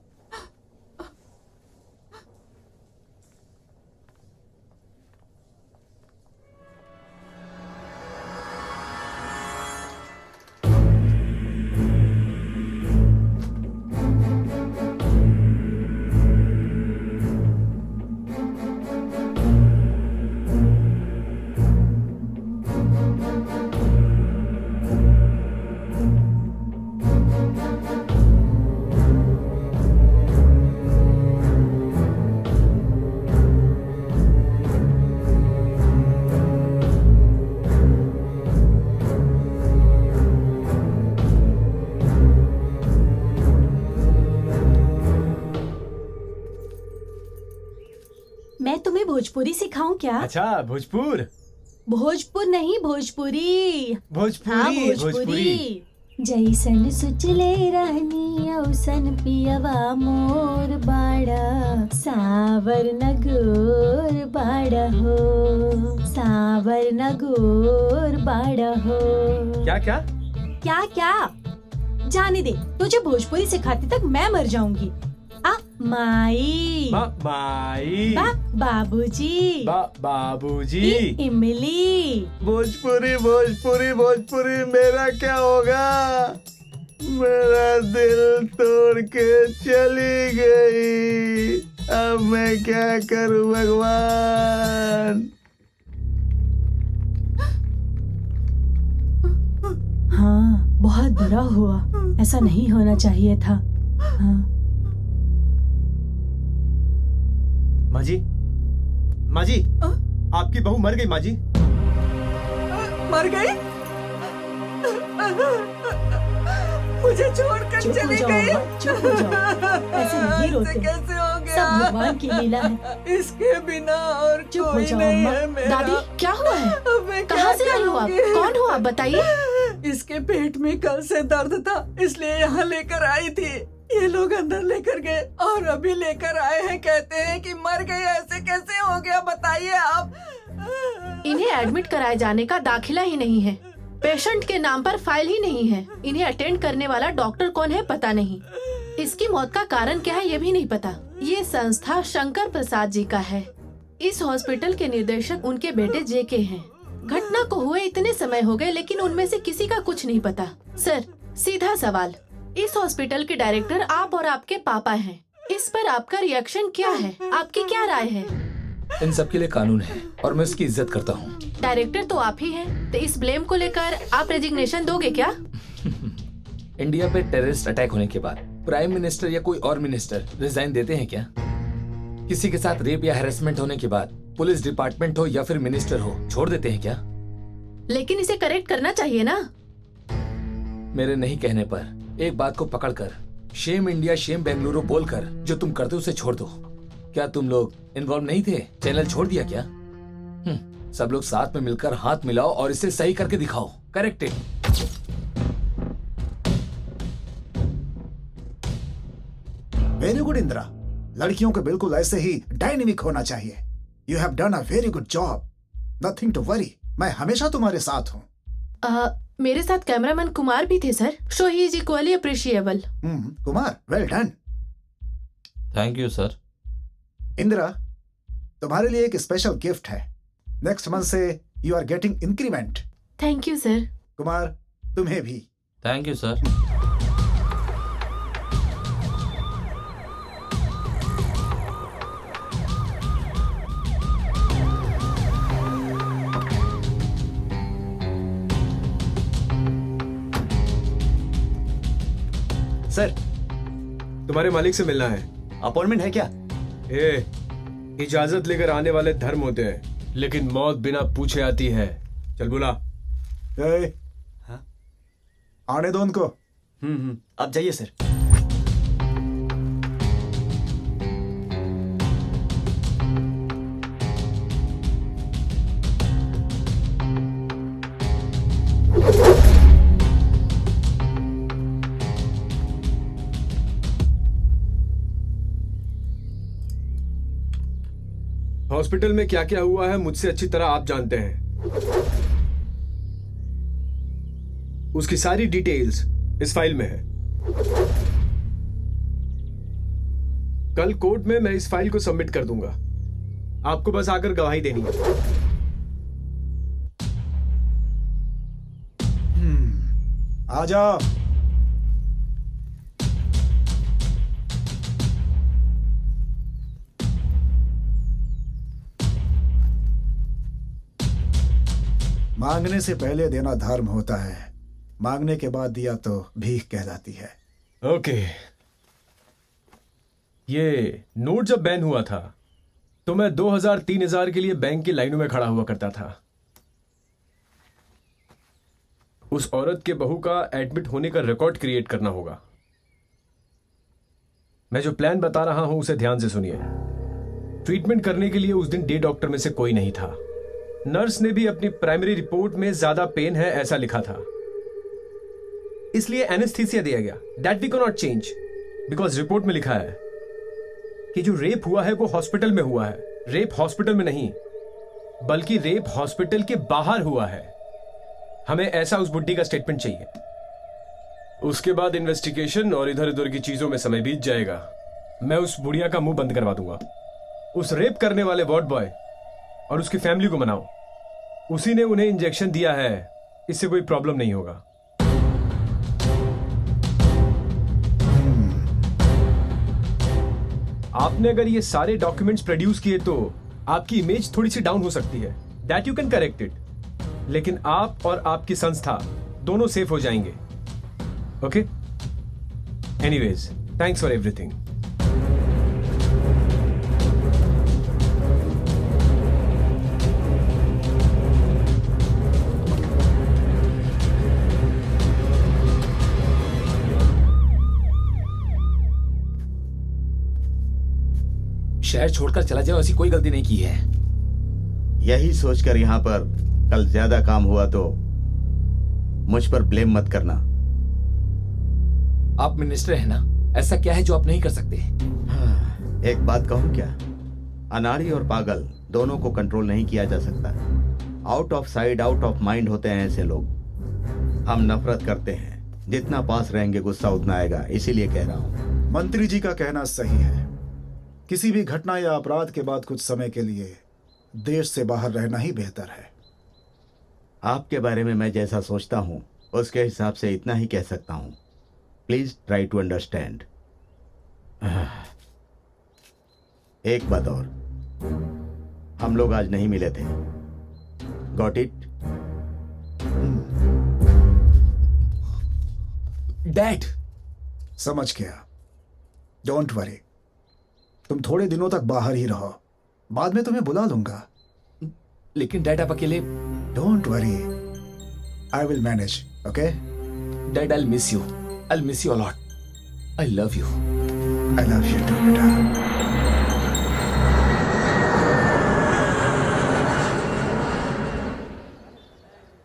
मैं तुम्हें भोजपुरी सिखाऊं क्या? अच्छा, भोजपुर? भोजपुर नहीं, भोजपुरी। भोजपुरी, हाँ, भोजपुरी। जैसन सुचले रहनी औसन पियवा मोर बाड़ा, सावर नगोर बाड़ा हो, सावर नगोर बाड़ा हो। क्या क्या? क्या क्या? जाने दे, तुझे भोजपुरी सिखाते तक मैं मर जाऊंगी। आ माई, माई, बाबूजी, बाबूजी। इमली। भोजपुरी भोजपुरी भोजपुरी मेरा क्या होगा? मेरा दिल तोड़ के चली गई। अब मैं क्या करूं भगवान? हाँ, बहुत बुरा हुआ, ऐसा नहीं होना चाहिए था। हाँ। माँ जी, माँ जी, आपकी बहू मर गई। माँ जी, मर गई? मुझे छोड़कर चुप हो चली जाओ गई। माँ, चुप हो जाओ, ऐसे नहीं रोते। कैसे हो सब गया? भगवान की लीला है। इसके बिना और चुप हो कोई जाओ नहीं अम्मा। है मेरा। दादी, क्या हुआ है? अब मैं क्या कहाँ से आई हो आप? करूंगी? कौन हो आप, बताइए। इसके पेट में कल से दर्द था, इसलिए यहाँ लेकर आई थी। ये लोग अंदर लेकर गए और अभी लेकर आए हैं। कहते हैं कि मर गई। ऐसे कैसे हो गया बताइए आप? इन्हें एडमिट कराए जाने का दाखिला ही नहीं है, पेशेंट के नाम पर फाइल ही नहीं है। इन्हें अटेंड करने वाला डॉक्टर कौन है पता नहीं। इसकी मौत का कारण क्या है ये भी नहीं पता। ये संस्था शंकर प्रसाद जी का है। इस हॉस्पिटल के निर्देशक उनके बेटे जेके हैं। घटना को हुए इतने समय हो गए लेकिन उनमें से किसी का कुछ नहीं पता। सर, सीधा सवाल, इस हॉस्पिटल के डायरेक्टर आप और आपके पापा हैं। इस पर आपका रिएक्शन क्या है? आपकी क्या राय है? इन सब के लिए कानून है और मैं उसकी इज्जत करता हूँ। डायरेक्टर तो आप ही हैं, तो इस ब्लेम को लेकर आप रेजिग्नेशन दोगे क्या? इंडिया पे टेररिस्ट अटैक होने के बाद प्राइम मिनिस्टर या कोई और मिनिस्टर रिजाइन देते हैं क्या? किसी के साथ रेप या हैरेसमेंट होने के बाद पुलिस डिपार्टमेंट हो या फिर मिनिस्टर हो, छोड़ देते हैं क्या? लेकिन इसे करेक्ट करना चाहिए ना। मेरे नहीं कहने पर एक बात को पकड़कर शेम इंडिया शेम बेंगलुरु बोलकर जो तुम करते हो उसे छोड़ दो। क्या तुम लोग इन्वॉल्व नहीं थे? चैनल छोड़ दिया क्या? सब लोग साथ में मिलकर हाथ मिलाओ और इसे सही करके दिखाओ। Correct it. Very good Indira, लड़कियों को बिल्कुल ऐसे ही डायनेमिक होना चाहिए। You have done a very good job, nothing to worry. मैं हमेशा तुम्हारे साथ हूँ। मेरे साथ कैमरामैन कुमार भी थे sir, so he is equally appreciable. Kumar, well done. Thank you sir. Indira, तुम्हारे लिए एक स्पेशल गिफ्ट है। नेक्स्ट मंथ से you are getting increment. Thank you sir. Kumar, तुम्हें भी। Thank you sir. सर, तुम्हारे मालिक से मिलना है। अपॉइंटमेंट है क्या? इजाजत लेकर आने वाले धर्म होते हैं, लेकिन मौत बिना पूछे आती है। चल बुला। हाँ? आने दो उनको। आप जाइए सर। हॉस्पिटल में क्या क्या हुआ है मुझसे अच्छी तरह आप जानते हैं। उसकी सारी डिटेल्स इस फाइल में है। कल कोर्ट में मैं इस फाइल को सबमिट कर दूंगा। आपको बस आकर गवाही देनी है। आ जाओ। मांगने से पहले देना धर्म होता है, मांगने के बाद दिया तो भीख कहलाती है। ओके। ये नोट जब बैन हुआ था तो मैं 2000-3000 के लिए बैंक की लाइनों में खड़ा हुआ करता था। उस औरत के बहू का एडमिट होने का रिकॉर्ड क्रिएट करना होगा। मैं जो प्लान बता रहा हूं उसे ध्यान से सुनिए। ट्रीटमेंट करने के लिए उस दिन डे डॉक्टर में से कोई नहीं था। नर्स ने भी अपनी प्राइमरी रिपोर्ट में ज्यादा पेन है ऐसा लिखा था, इसलिए एनेस्थीसिया दिया गया। That we can not change because report में लिखा है कि जो रेप हुआ है वो हॉस्पिटल में हुआ है। रेप हॉस्पिटल में नहीं बल्कि रेप हॉस्पिटल के बाहर हुआ है। हमें ऐसा उस बुड्ढी का स्टेटमेंट चाहिए। उसके बाद इन्वेस्टिगेशन और इधर उधर की चीजों में समय बीत जाएगा। मैं उस बुढ़िया का मुंह बंद करवा दूंगा। उस रेप करने वाले वार्ड बॉय और उसकी फैमिली को मनाओ। उसी ने उन्हें इंजेक्शन दिया है, इससे कोई प्रॉब्लम नहीं होगा। आपने अगर ये सारे डॉक्यूमेंट्स प्रोड्यूस किए तो आपकी इमेज थोड़ी सी डाउन हो सकती है, that you can correct it, लेकिन आप और आपकी संस्था दोनों सेफ हो जाएंगे। Okay, anyways, thanks for everything. शहर छोड़कर चला जाओ, ऐसी कोई गलती नहीं की है। यही सोचकर यहाँ पर कल ज्यादा काम हुआ तो मुझ पर ब्लेम मत करना। आप मिनिस्टर हैं ना, ऐसा क्या है जो आप नहीं कर सकते? एक बात कहूँ क्या, अनाड़ी और पागल दोनों को कंट्रोल नहीं किया जा सकता। Out of side out of mind होते हैं ऐसे लोग। हम नफरत करते हैं, जितना पास रहेंगे गुस्सा उतना आएगा, इसीलिए कह रहा हूँ। मंत्री जी का कहना सही है। किसी भी घटना या अपराध के बाद कुछ समय के लिए देश से बाहर रहना ही बेहतर है। आपके बारे में मैं जैसा सोचता हूँ उसके हिसाब से इतना ही कह सकता हूँ। Please try to understand. एक बात और, हम लोग आज नहीं मिले थे। Got it? डैड, समझ गया। डोंट वरी, तुम थोड़े दिनों तक बाहर ही रहो, बाद में तुम्हें बुला लूंगा। लेकिन डैड आप अकेले। Don't worry, I will manage. Okay dad, I miss you a lot. I love you. I love you too बेटा।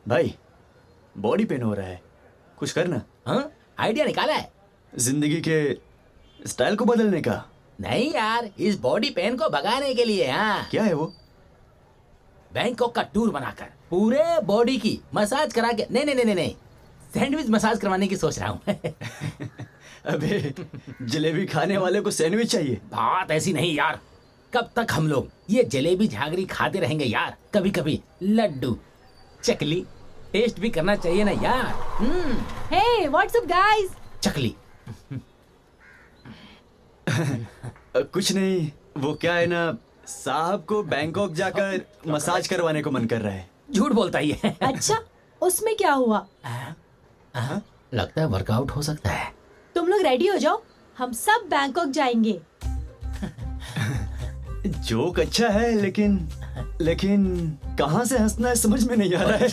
भाई, बॉडी पेन हो रहा है, कुछ करना। हाँ, आइडिया निकाला है। जिंदगी के स्टाइल को बदलने का। नहीं यार, इस बॉडी पेन को भगाने के लिए। हाँ, क्या है वो? बैंकॉक का टूर बनाकर पूरे बॉडी की मसाज करा के। नहीं, सैंडविच मसाज करवाने की सोच रहा हूँ। अबे, जलेबी खाने वाले को सैंडविच चाहिए? बात ऐसी नहीं यार, कब तक हम लोग ये जलेबी झागरी खाते रहेंगे यार? कभी कभी लड्डू चकली टेस्ट भी करना चाहिए ना यार। हे, व्हाट्स अप गाइस? चकली। कुछ नहीं, वो क्या है ना, साहब को बैंकॉक जाकर मसाज करवाने को मन कर रहा है। झूठ बोलता ही है। अच्छा, उसमें क्या हुआ? लगता है वर्कआउट हो सकता है। तुम लोग रेडी हो जाओ, हम सब बैंकॉक जाएंगे। जोक अच्छा है, लेकिन कहाँ से हंसना है समझ में नहीं आ रहा है।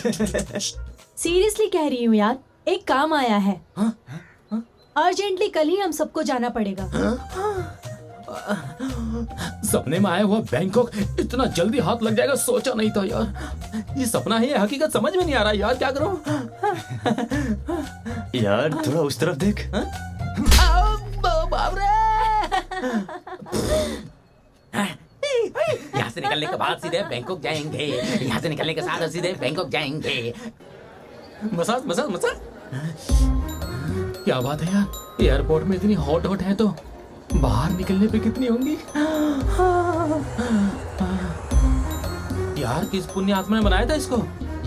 सीरियसली कह रही हूँ यार, एक काम आया है। अर्जेंटली कल ही हम सबको जाना पड़ेगा। सपने में आया हुआ बैंकॉक इतना जल्दी हाथ लग जाएगा, सोचा नहीं था यार। ये सपना है, हकीकत समझ में नहीं आ रहा यार, क्या करूं? यार थोड़ा उस तरफ देख। बाप रे! यहाँ से निकलने के बाद सीधे बैंकॉक जाएंगे। यहाँ से निकलने के साथ सीधे बैंकॉक जाएंगे। Massage massage massage. क्या बात है यार, एयरपोर्ट में इतनी हॉट है तो बाहर निकलने पे कितनी होंगी यार। किस पुण्य आत्मा ने बनाया था इसको?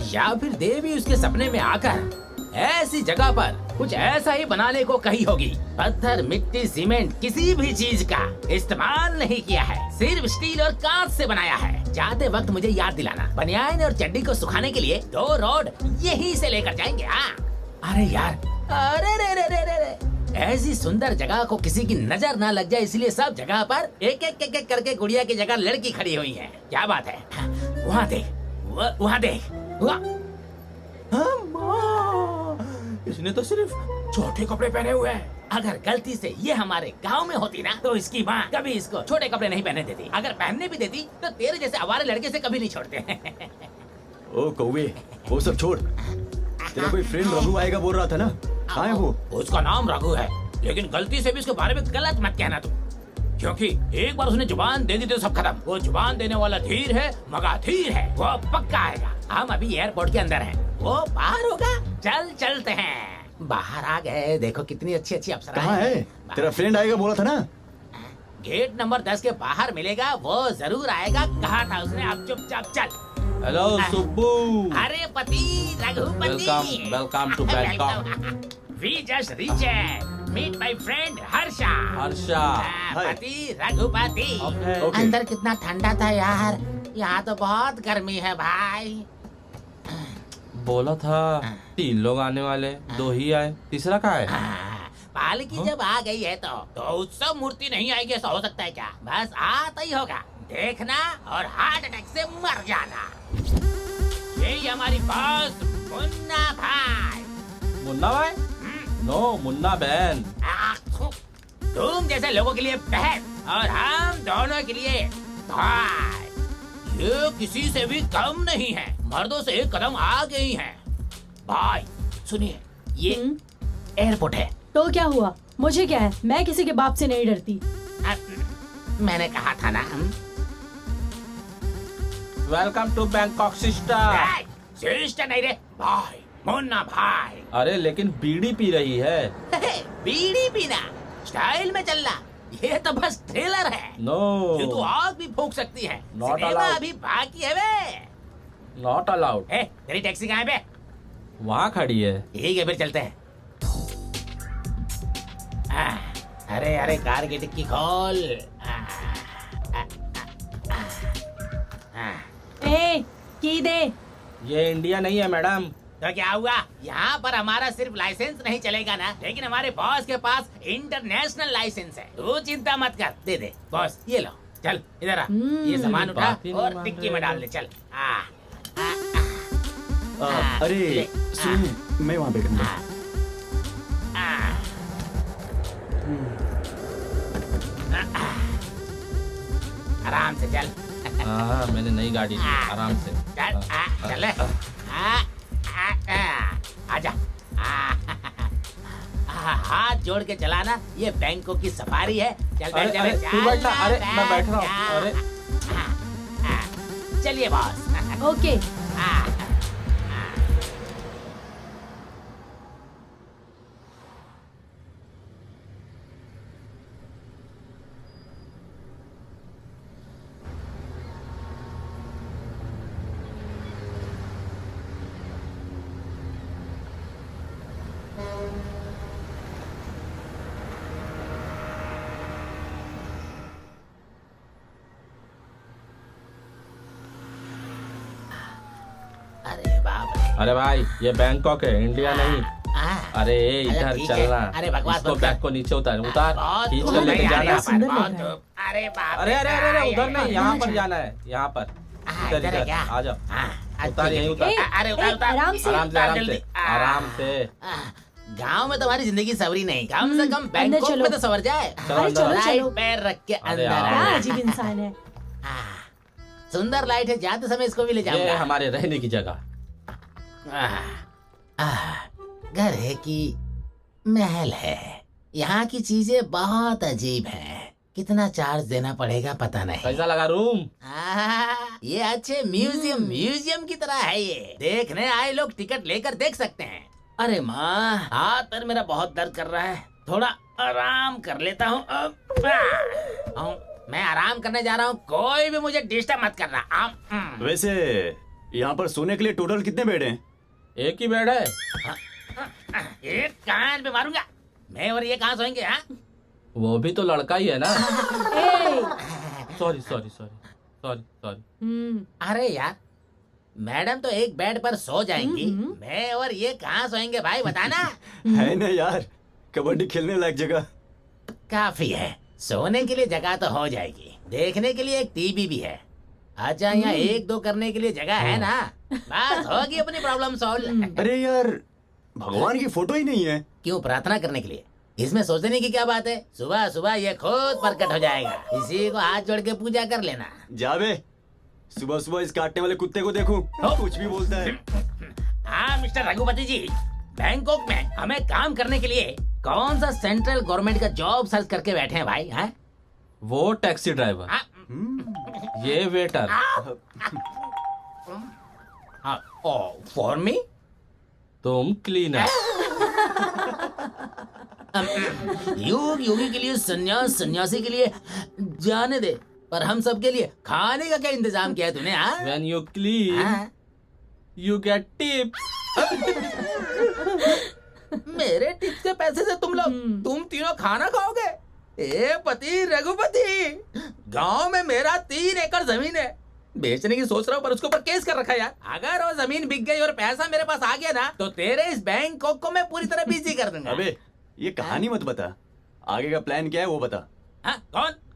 या फिर देवी उसके सपने में आकर ऐसी जगह पर कुछ ऐसा ही बनाने को कही होगी। पत्थर, मिट्टी, सीमेंट, किसी भी चीज का इस्तेमाल नहीं किया है, सिर्फ स्टील और कांच से बनाया है। जाते वक्त मुझे याद दिलाना, बनियान और चड्डी को सुखाने के लिए 2 रॉड यहीं से लेकर जाएंगे। अरे यार, अरे रे रे रे रे रे। ऐसी सुंदर जगह को किसी की नजर ना लग जाए, इसलिए सब जगह पर एक एक करके गुड़िया की जगह लड़की खड़ी हुई है। क्या बात है? वहाँ देख, वहाँ देख। इसने तो सिर्फ छोटे कपड़े पहने हुए हैं। अगर गलती से ये हमारे गांव में होती ना तो इसकी माँ कभी इसको छोटे कपड़े नहीं पहने देती। अगर पहनने भी देती तो तेरे जैसे आवारे लड़के से कभी नहीं छोड़ते। ओ कौवे, वो सब छोड़। तेरा कोई फ्रेंड रघु आएगा बोल रहा था ना, कहाँ है वो? उसका नाम रघु है, लेकिन गलती से भी उसके बारे में गलत मत कहना तुम, क्योंकि एक बार उसने जुबान दे दी तो सब खत्म। वो जुबान देने वाला धीर है, मगाधीर है, वो पक्का आएगा। हम अभी एयरपोर्ट के अंदर हैं, वो बाहर होगा। चलते हैं। बाहर आ गए, देखो कितनी अच्छी अच्छी अप्सराएं कहाँ है? तेरा फ्रेंड आएगा बोला था ना। गेट नंबर 10 के बाहर मिलेगा, वो जरूर आएगा। कहा था उसने, अब चुपचाप चल। हेलो सुब्बू। अरे पति Raghupati, welcome to Bangkok. We just reached, meet my friend Harsha. Harsha. पति रघुपति। ओके। अंदर कितना ठंडा था यार, यहाँ तो बहुत गर्मी है भाई। बोला था 3 लोग आने वाले, 2 ही आए, तीसरा कहाँ है? पालकी जब आ गई है तो उत्सव मूर्ति नहीं आएगी ऐसा हो सकता है क्या? बस आता ही होगा, देखना और हार्ट अटैक से मर जाना। यही हमारी बॉस मुन्ना भाई। मुन्ना भाई? नो, मुन्ना बहन। तुम जैसे लोगों के लिए बहन और हम दोनों के लिए भाई। ये किसी से भी कम नहीं है, मर्दों से एक कदम आगे ही है। भाई सुनिए, ये एयरपोर्ट है। तो क्या हुआ, मुझे क्या है, मैं किसी के बाप से नहीं डरती। मैंने कहा था ना। Welcome to Bangkok sister. Sister नहीं रे भाई, मुन्ना भाई। अरे लेकिन बीड़ी पी रही है। बीड़ी पीना स्टाइल में चलना, ये तो बस ट्रेलर है। नो, ये तो आग भी फूंक सकती है। Not cinema allowed. अभी बाकी है बे। Not allowed. तेरी टैक्सी कहाँ है बे? वहाँ खड़ी है। ठीक है फिर चलते हैं। अरे अरे कार की डिक्की खोल। ए, की दे। ये इंडिया नहीं है मैडम। तो क्या हुआ, यहाँ पर हमारा सिर्फ लाइसेंस नहीं चलेगा ना, लेकिन हमारे बॉस के पास इंटरनेशनल लाइसेंस है। तू चिंता मत कर, दे दे बॉस, ये लो। चल इधर आ, ये सामान उठा बात ही नहीं और मान डिक्की रहे में डाल हो। दे। चल अरे सुनिए, मैं वहाँ बैठूंगा। आराम से चल। हाँ, मैंने नई गाड़ी ली, आराम से। चल चल आजा। हाथ जोड़ के चलाना, ये बैंकों की सफारी है। चल बैठ जा। अरे तू बैठना। अरे मैं बैठ रहा हूँ। अरे चलिए बॉस। ओके। अरे बाप रे। अरे भाई, ये बैंकॉक है, इंडिया नहीं। अरे इधर ठीक है। चलना। अरे बकवास इसको मत कर। बैग को नीचे उतार बहुत खींच धूप कर है लेके यार जाना। यहाँ पर, सुंदर लग बहुत रहा है। धूप। अरे बाप अरे अरे अरे अरे, उधर नहीं, यहाँ पर जा। जाना है, यहाँ पर। इधर इधर है इधर क्या? आ जाओ। हाँ, उतार, ठीक है, यहीं ठीक है। उतार। अरे उतार उतार। आराम से। आराम से, आराम जल्दी। से, आराम से। गांव में तुम्हारी जिंदगी सवरी नहीं, कम से कम बैंकॉक चलो। में तो सवर जाए। चलो अरे अंदर। चलो राइट चलो। पैर रख के अरे अंदर यार। क्या आ। अजीब इंसान है। सुंदर लाइट है, जाते समय इसको भी ले ये जाऊंगा। हमारे रहने की जगह। घर है कि महल है? यहाँ की चीजें बहुत अजीब हैं। कितना चार्ज देना पड़ेगा पता नहीं। कैसा लगा रूम? ये अच्छे म्यूजियम की तरह है। ये देखने आए लोग टिकट लेकर देख सकते हैं। अरे माँ, हाथ पैर मेरा बहुत दर्द कर रहा है, थोड़ा आराम कर लेता हूँ। मैं आराम करने जा रहा हूँ, कोई भी मुझे डिस्टर्ब मत करना। वैसे यहाँ पर सोने के लिए टोटल कितने बेड हैं? एक ही बेड है। एक कान पे मारूंगा मैं, और ये कहाँ सोएंगे? हाँ, वो भी तो लड़का ही है ना। ए, sorry sorry sorry sorry sorry. अरे यार, मैडम तो एक बेड पर सो जाएंगी, मैं और ये कहाँ सोएंगे भाई, बताना। है ना यार, कबड्डी खेलने लायक जगह। काफी है, सोने के लिए जगह तो हो जाएगी, देखने के लिए एक टीवी भी है। अच्छा, यहाँ 1-2 करने के लिए जगह है ना, बस होगी अपनी प्रॉब्लम सॉल्व। अरे यार, भगवान की फोटो ही नहीं है। क्यों, प्रार्थना करने के लिए? इसमें सोचने की क्या बात है, सुबह सुबह ये खुद प्रकट हो जाएगा। इसी को हाथ जोड़ के पूजा कर लेना। जावे, सुबह सुबह इस काटने वाले कुत्ते को देखूं, कुछ भी बोलता है। हाँ मिस्टर रघुपति जी, बैंकॉक में हमें काम करने के लिए कौन सा सेंट्रल गवर्नमेंट का जॉब सर्च करके बैठे हैं भाई? हैं? वो टैक्सी ड्राइवर, ये वेटर। For me? तुम क्लीनर। योग योगी के लिए संन्यास, सन्यासी के लिए जाने दे, पर हम सब के लिए खाने का क्या इंतजाम किया है तूने? हाँ? When you clean, हाँ? you get tips. मेरे टिप्स के पैसे से तुम तीनों खाना खाओगे? ए पति रघुपति, गांव में मेरा 3 एकड़ जमीन है, बेचने की सोच रहा हूँ, पर उसके ऊपर केस कर रखा है यार। अगर वो जमीन बिक गई और पैसा मेरे पास आ गया ना, तो तेरे इस बैंक को मैं पूरी तरह बिजी कर दूंगा। अबे ये कहानी मत बता, आगे का प्लान क्या है वो बता। हाँ?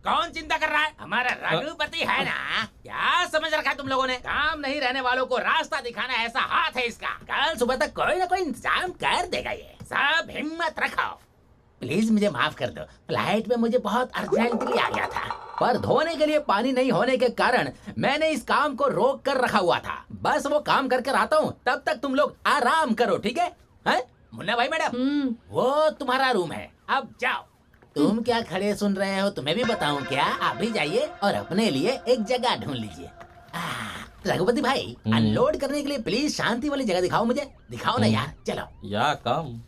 कौन चिंता कर रहा है? हमारा रघुपति है ना। क्या समझ रखा है तुम लोगों ने? काम नहीं रहने वालों को रास्ता दिखाना ऐसा हाथ है इसका। कल सुबह तक कोई ना कोई इंतजाम कर देगा ये। सब हिम्मत रखो। प्लीज मुझे माफ कर दो, फ्लाइट में मुझे बहुत अर्जेंटली आ गया था, पर धोने के लिए पानी नहीं होने के कारण मैंने इस काम को रोक कर रखा हुआ था। बस वो काम करके आता हूँ, तब तक तुम लोग आराम करो, ठीक है? मुन्ना भाई मैडम, वो तुम्हारा रूम है, अब जाओ। तुम क्या खड़े सुन रहे हो? तुम्हें भी बताऊं क्या? आप भी जाइए और अपने लिए एक जगह ढूंढ लीजिए। रघुपति भाई, अनलोड करने के लिए प्लीज शांति वाली जगह दिखाओ मुझे। दिखाओ ना यार, चलो। या कम।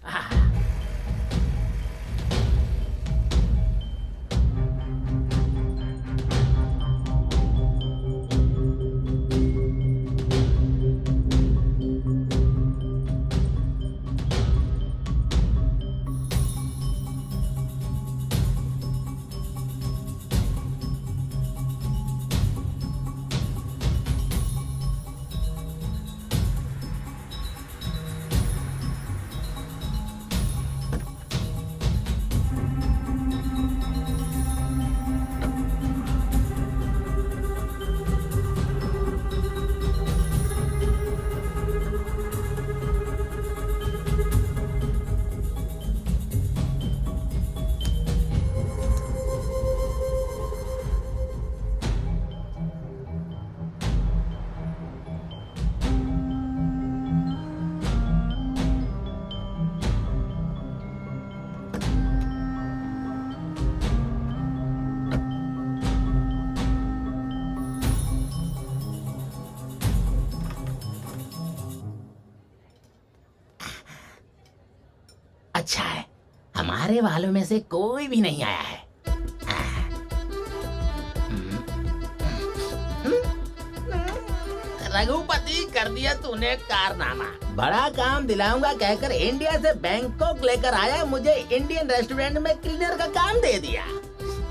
अच्छा है, हमारे वालों में से कोई भी नहीं आया है। रघुपति, कर दिया तूने कारनामा। बड़ा काम दिलाऊंगा कहकर इंडिया से बैंकॉक लेकर आया, मुझे इंडियन रेस्टोरेंट में क्लीनर का काम दे दिया।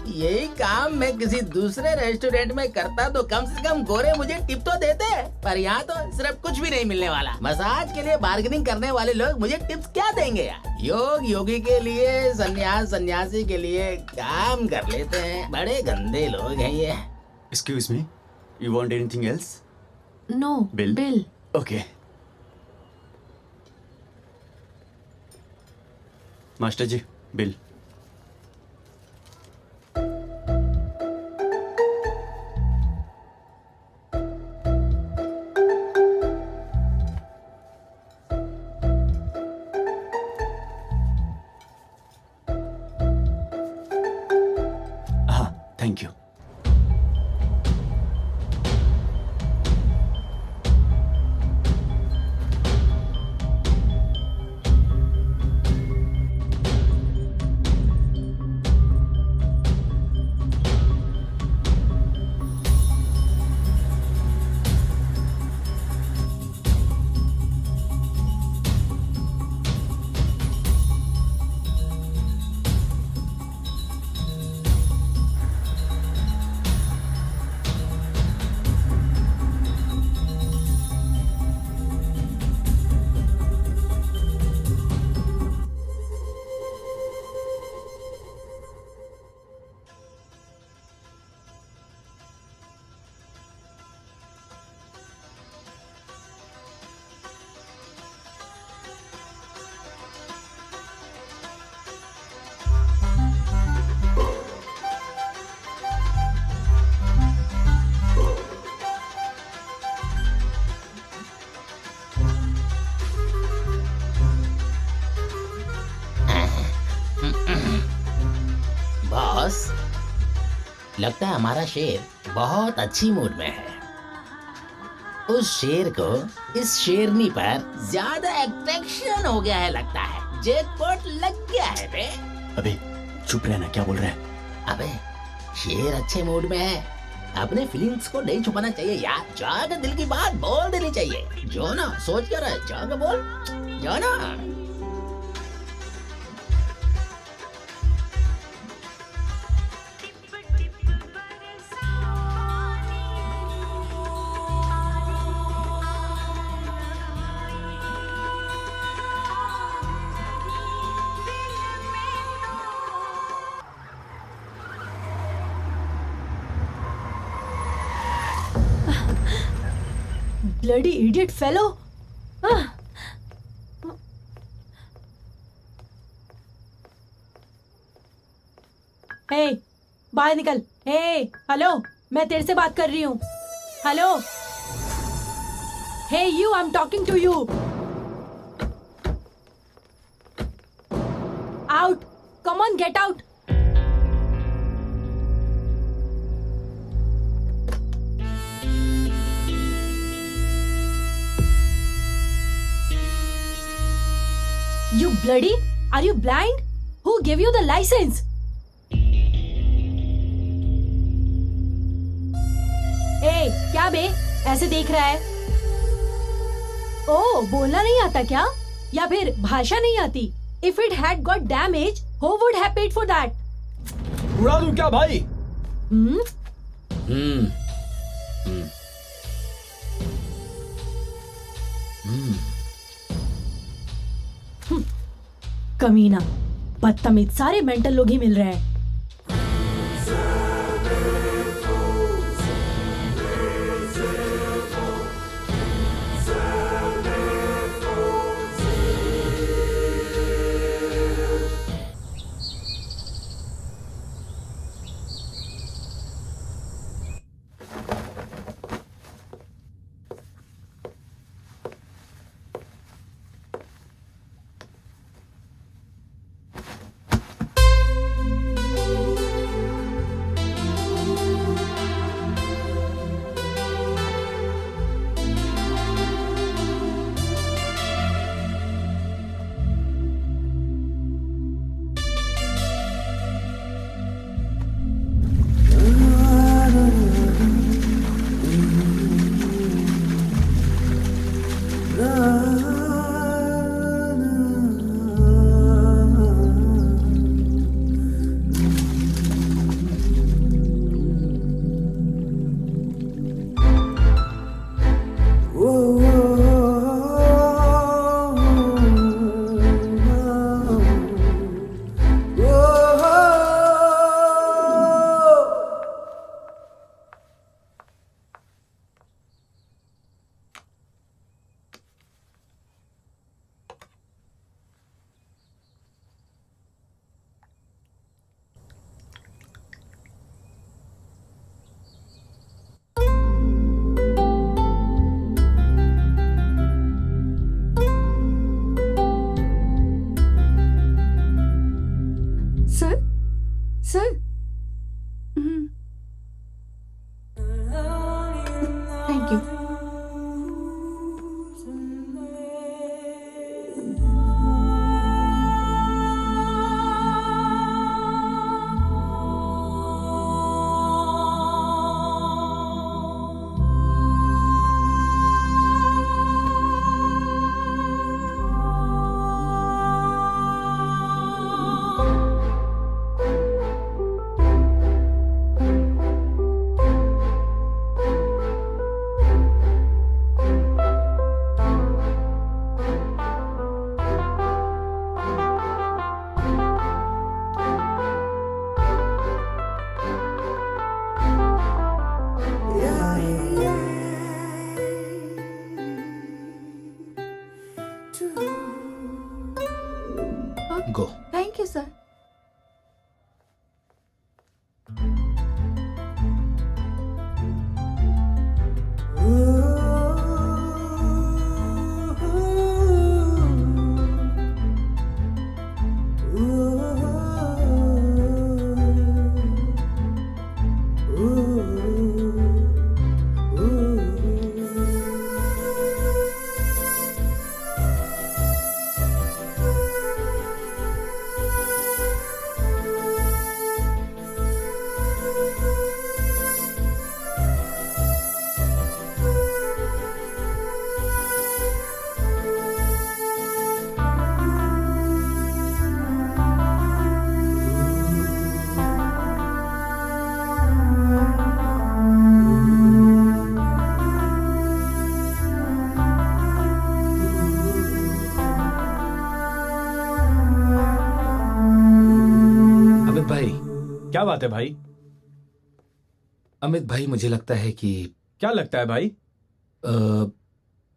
यही काम मैं किसी दूसरे रेस्टोरेंट में करता तो कम से कम गोरे मुझे टिप तो देते, पर यहाँ तो सिर्फ कुछ भी नहीं मिलने वाला। मसाज के लिए बार्गेनिंग करने वाले लोग मुझे टिप्स क्या देंगे यार? योग योगी के लिए, सन्यास सन्यासी के लिए काम कर लेते हैं। बड़े गंदे लोग हैं ये। Excuse me, you want anything else? No bill. Okay master ji, bill. हाँ, थैंक यू। बॉस, लगता है हमारा शेर बहुत अच्छी मूड में है। उस शेर को इस शेरनी पर ज्यादा अट्रैक्शन हो गया है लगता है। जैकपॉट लग गया है बे। अबे चुप रहना, क्या बोल रहा है? अबे शेर अच्छे मूड में है, अपने फीलिंग्स को नहीं छुपाना चाहिए यार। जाकर दिल की बात बोल देनी चाहिए। जो ना सोच कर है, जाकर बोल, जो ना। Bloody idiot fellow. हे, बाहर निकल। हे, हेलो, मैं तेरे से बात कर रही हूँ। Hello, hey you, I am talking to you. Out, come on, get out. You bloody? Are you blind? Who gave you the license? ए, क्या बे? ऐसे देख रहा है? ओह, बोलना नहीं आता क्या? या फिर भाषा नहीं आती? If it had got damage, who would have paid for that? उड़ा दूं क्या भाई? कमीना, बदतमीज, सारे मेंटल लोग ही मिल रहे हैं। क्या बात है भाई? अमित भाई, मुझे लगता है कि क्या लगता है भाई?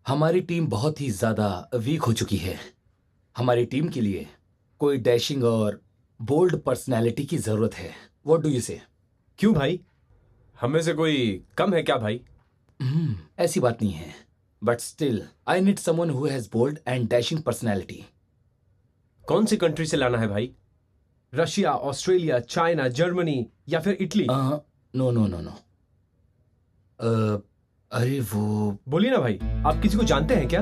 हमारी टीम बहुत ही ज्यादा वीक हो चुकी है। हमारी टीम के लिए कोई डैशिंग और बोल्ड पर्सनैलिटी की जरूरत है। व्हाट डू यू से? क्यों भाई, हम में से कोई कम है क्या भाई? ऐसी बात नहीं है, but still I need someone who has bold and dashing personality. कौन सी कंट्री से लाना है भाई? रशिया, ऑस्ट्रेलिया, चाइना, जर्मनी या फिर Italy? No no no no. अरे वो, बोलिए ना भाई, आप किसी को जानते हैं क्या?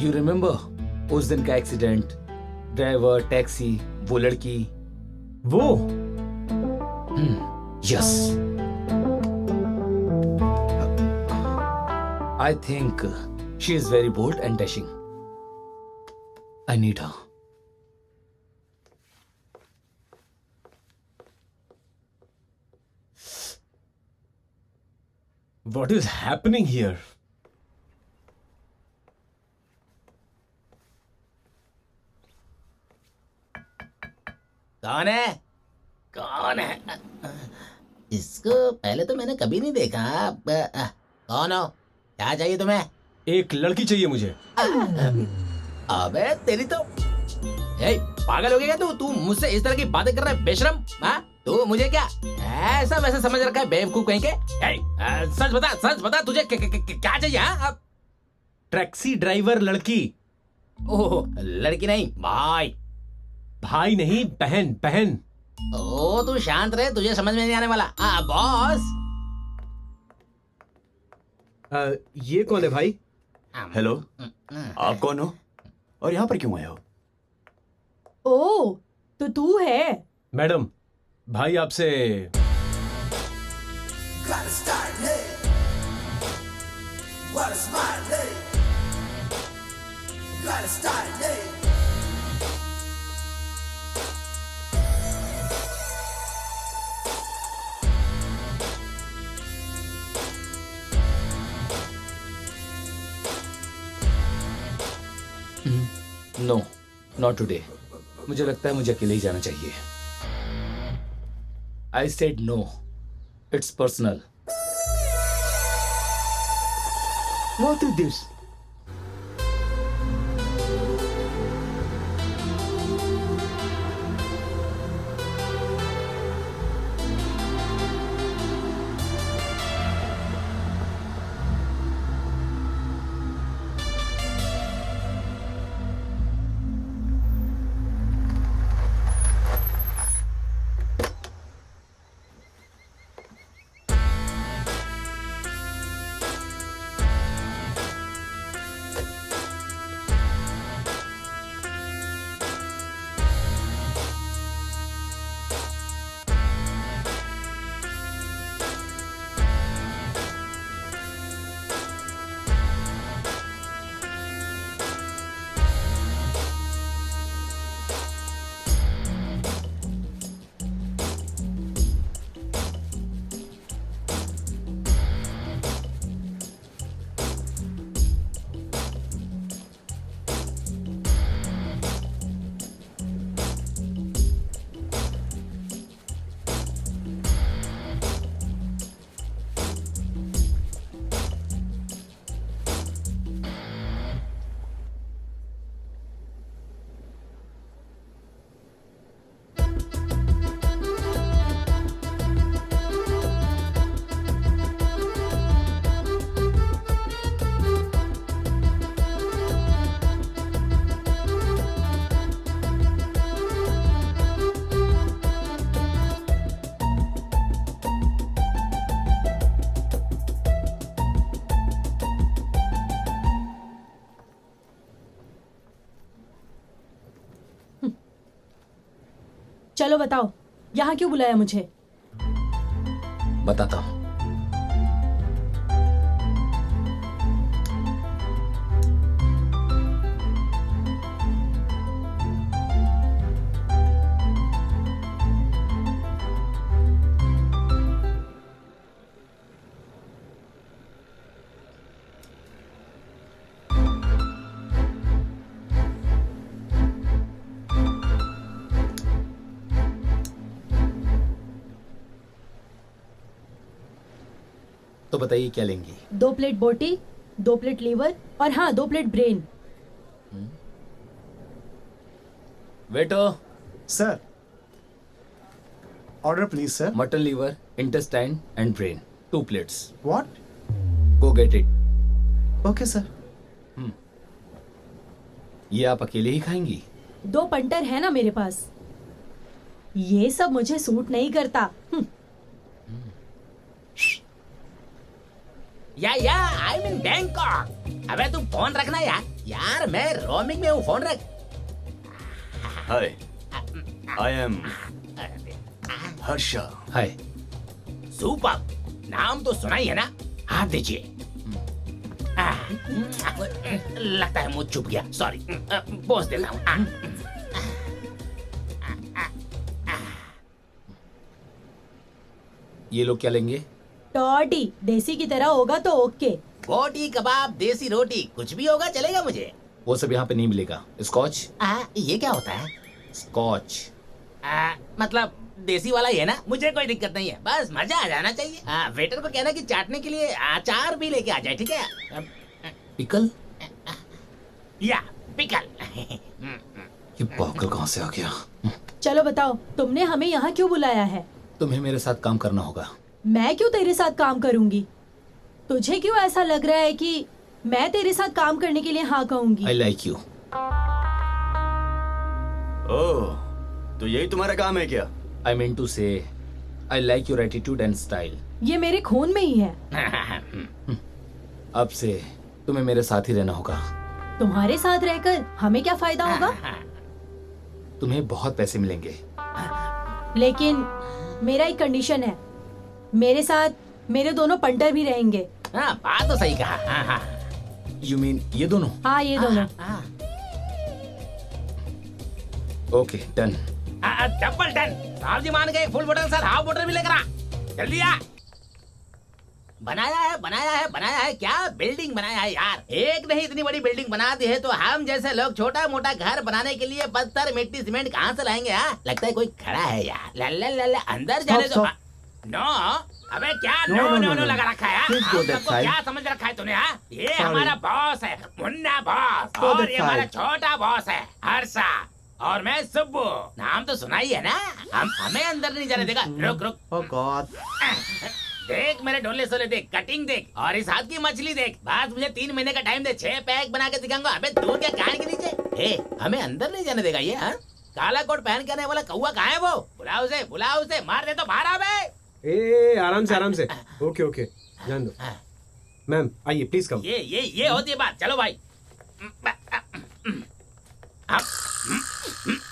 यू रिमेम्बर उस दिन का एक्सीडेंट, ड्राइवर, टैक्सी, वो लड़की? वो yes, I think she is very bold and dashing. I need her. What is happening here? कौन है? कौन है? इसको पहले तो मैंने कभी नहीं देखा। कौन हो? क्या चाहिए तुम्हें? एक लड़की चाहिए मुझे। अबे तेरी तो, ए, पागल हो गया क्या तू मुझसे इस तरह की बातें कर रहा है बेशरम? हाँ, तू मुझे क्या ऐसा वैसा समझ रखा है बेवकूफ कहीं के? सच बता तुझे क्या चाहिए? हाँ, टैक्सी ड्राइवर लड़की। ओह, लड़की नहीं भाई। भाई नहीं, बहन बहन। ओ तू शांत रहे, तुझे समझ में नहीं आने वाला। बॉस। ये कौन है भाई? हेलो, आप कौन हो और यहाँ पर क्यों आए हो? ओ, तो तू है? मैडम, भाई आपसे नो, नॉट टुडे। मुझे लगता है मुझे अकेले ही जाना चाहिए। I said no, it's personal. What is this? चलो बताओ, यहाँ क्यों बुलाया मुझे? बताता हूँ। तो बताइए क्या लेंगी? 2 प्लेट बोटी, 2 प्लेट लीवर और हाँ 2 plate brain. Waiter, sir, order please sir. Mutton liver, intestine and brain, 2 plates. What? Go get it. Okay sir. ये आप अकेले ही खाएंगी? 2 पंटर है ना मेरे पास। ये सब मुझे सूट नहीं करता। I mean Bangkok. अबे तू फोन रखना यार। यार मैं रोमिंग में हूँ, फोन रख। Hi, I am Harsha. Hi. Super, नाम तो सुना ही है ना। हाथ दीजिए। लगता है मुझ चुप गया, सॉरी। पहुंच देता हूँ। ये लोग क्या लेंगे? टॉटी, देसी की तरह होगा तो ओके। बोटी, कबाब, देसी रोटी, कुछ भी होगा चलेगा मुझे। वो सब यहाँ पे नहीं मिलेगा। स्कॉच? ये क्या होता है? स्कॉच मतलब देसी वाला ही है ना। मुझे कोई दिक्कत नहीं है, बस मजा आ जाना चाहिए। वेटर को कहना कि चाटने के लिए अचार भी लेके आ जाए, ठीक है? पिकल? या पिकल। ये पागल कहाँ से आ गया? चलो बताओ, तुमने हमें यहाँ क्यों बुलाया है? तुम्हें मेरे साथ काम करना होगा। मैं क्यों तेरे साथ काम करूंगी? तुझे क्यों ऐसा लग रहा है कि मैं तेरे साथ काम करने के लिए हाँ कहूंगी? आई लाइक यू. ओह, तो यही तुम्हारा काम है क्या? आई मीन टू से I like your attitude and style. ये मेरे खून में ही है। अब से तुम्हें मेरे साथ ही रहना होगा. तुम्हारे साथ रहकर हमें क्या फायदा होगा? तुम्हें बहुत पैसे मिलेंगे. लेकिन मेरा एक कंडीशन है, मेरे साथ मेरे दोनों पंटर भी रहेंगे। हाँ, बात तो सही कहा। यू मीन ये दोनों? हाँ, ये दोनों। Okay, done. Double done. साहब जी मान गए। फुल बोतल सर, हाफ बोतल भी लेकर आ। जल्दी आ। बनाया है क्या बिल्डिंग बनाया है यार। एक नहीं इतनी बड़ी बिल्डिंग बना दी है तो हम जैसे लोग छोटा मोटा घर बनाने के लिए पत्थर मिट्टी सीमेंट कहाँ से लाएंगे? लगता है कोई खड़ा है यार। लल्ला अंदर जाने दो। नो, अबे क्या नो लगा रखा है? सबको क्या समझ रखा है तूने? ये हमारा बॉस है, मुन्ना बॉस, और ये हमारा छोटा बॉस है हर्षा, और मैं सुब्बू। नाम तो सुना ही है ना। हमें अंदर नहीं जाने देगा। रुक। ओह गॉड। देख मेरे ढोले सोले देख, कटिंग देख, और इस हाथ की मछली देख। बस मुझे 3 महीने का टाइम दे, 6 पैक बना के दिखाऊंगा। अबे तू क्या कान के नीचे? हमें अंदर नहीं जाने देगा ये? काला कोट पहन के आने वाला कौवा कहाँ है वो? बुला उसे, मार दे तो बाहर आ बे। आराम से. ओके, जान दो. मैम आइए प्लीज कम. ये होती है बात। चलो भाई।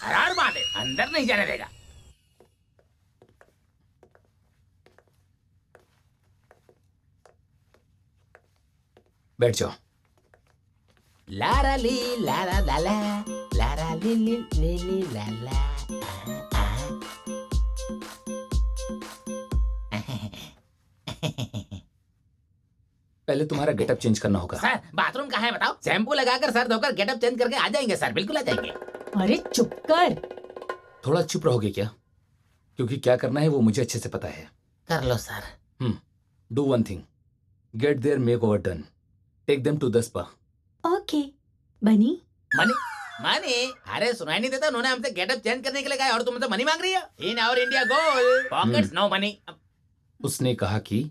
हरार बात है, अंदर नहीं जाने देगा। बैठ जाओ. लारा ली लारा लाला, लारा ली लाला। पहले तुम्हारा गेटअप चेंज करना होगा. सर बाथरूम कहाँ है बताओ? शैम्पू लगाकर सर धोकर गेटअप चेंज करके आ जाएंगे सर, बिल्कुल आ जाएंगे। अरे चुप कर। थोड़ा चुप रहोगे क्या? क्योंकि क्या करना है वो मुझे अच्छे से पता है. कर लो sir. Do one thing, get there makeover done, take them to the spa. Okay Bunny. Money? अरे सुनाई नहीं देता? उन्होंने हमसे गेटअप चेंज करने के लिए कहा और तुम हमसे मनी मांग रही हो? इन आवर इंडिया गोल पॉकेट्स नो मनी। उसने कहा कि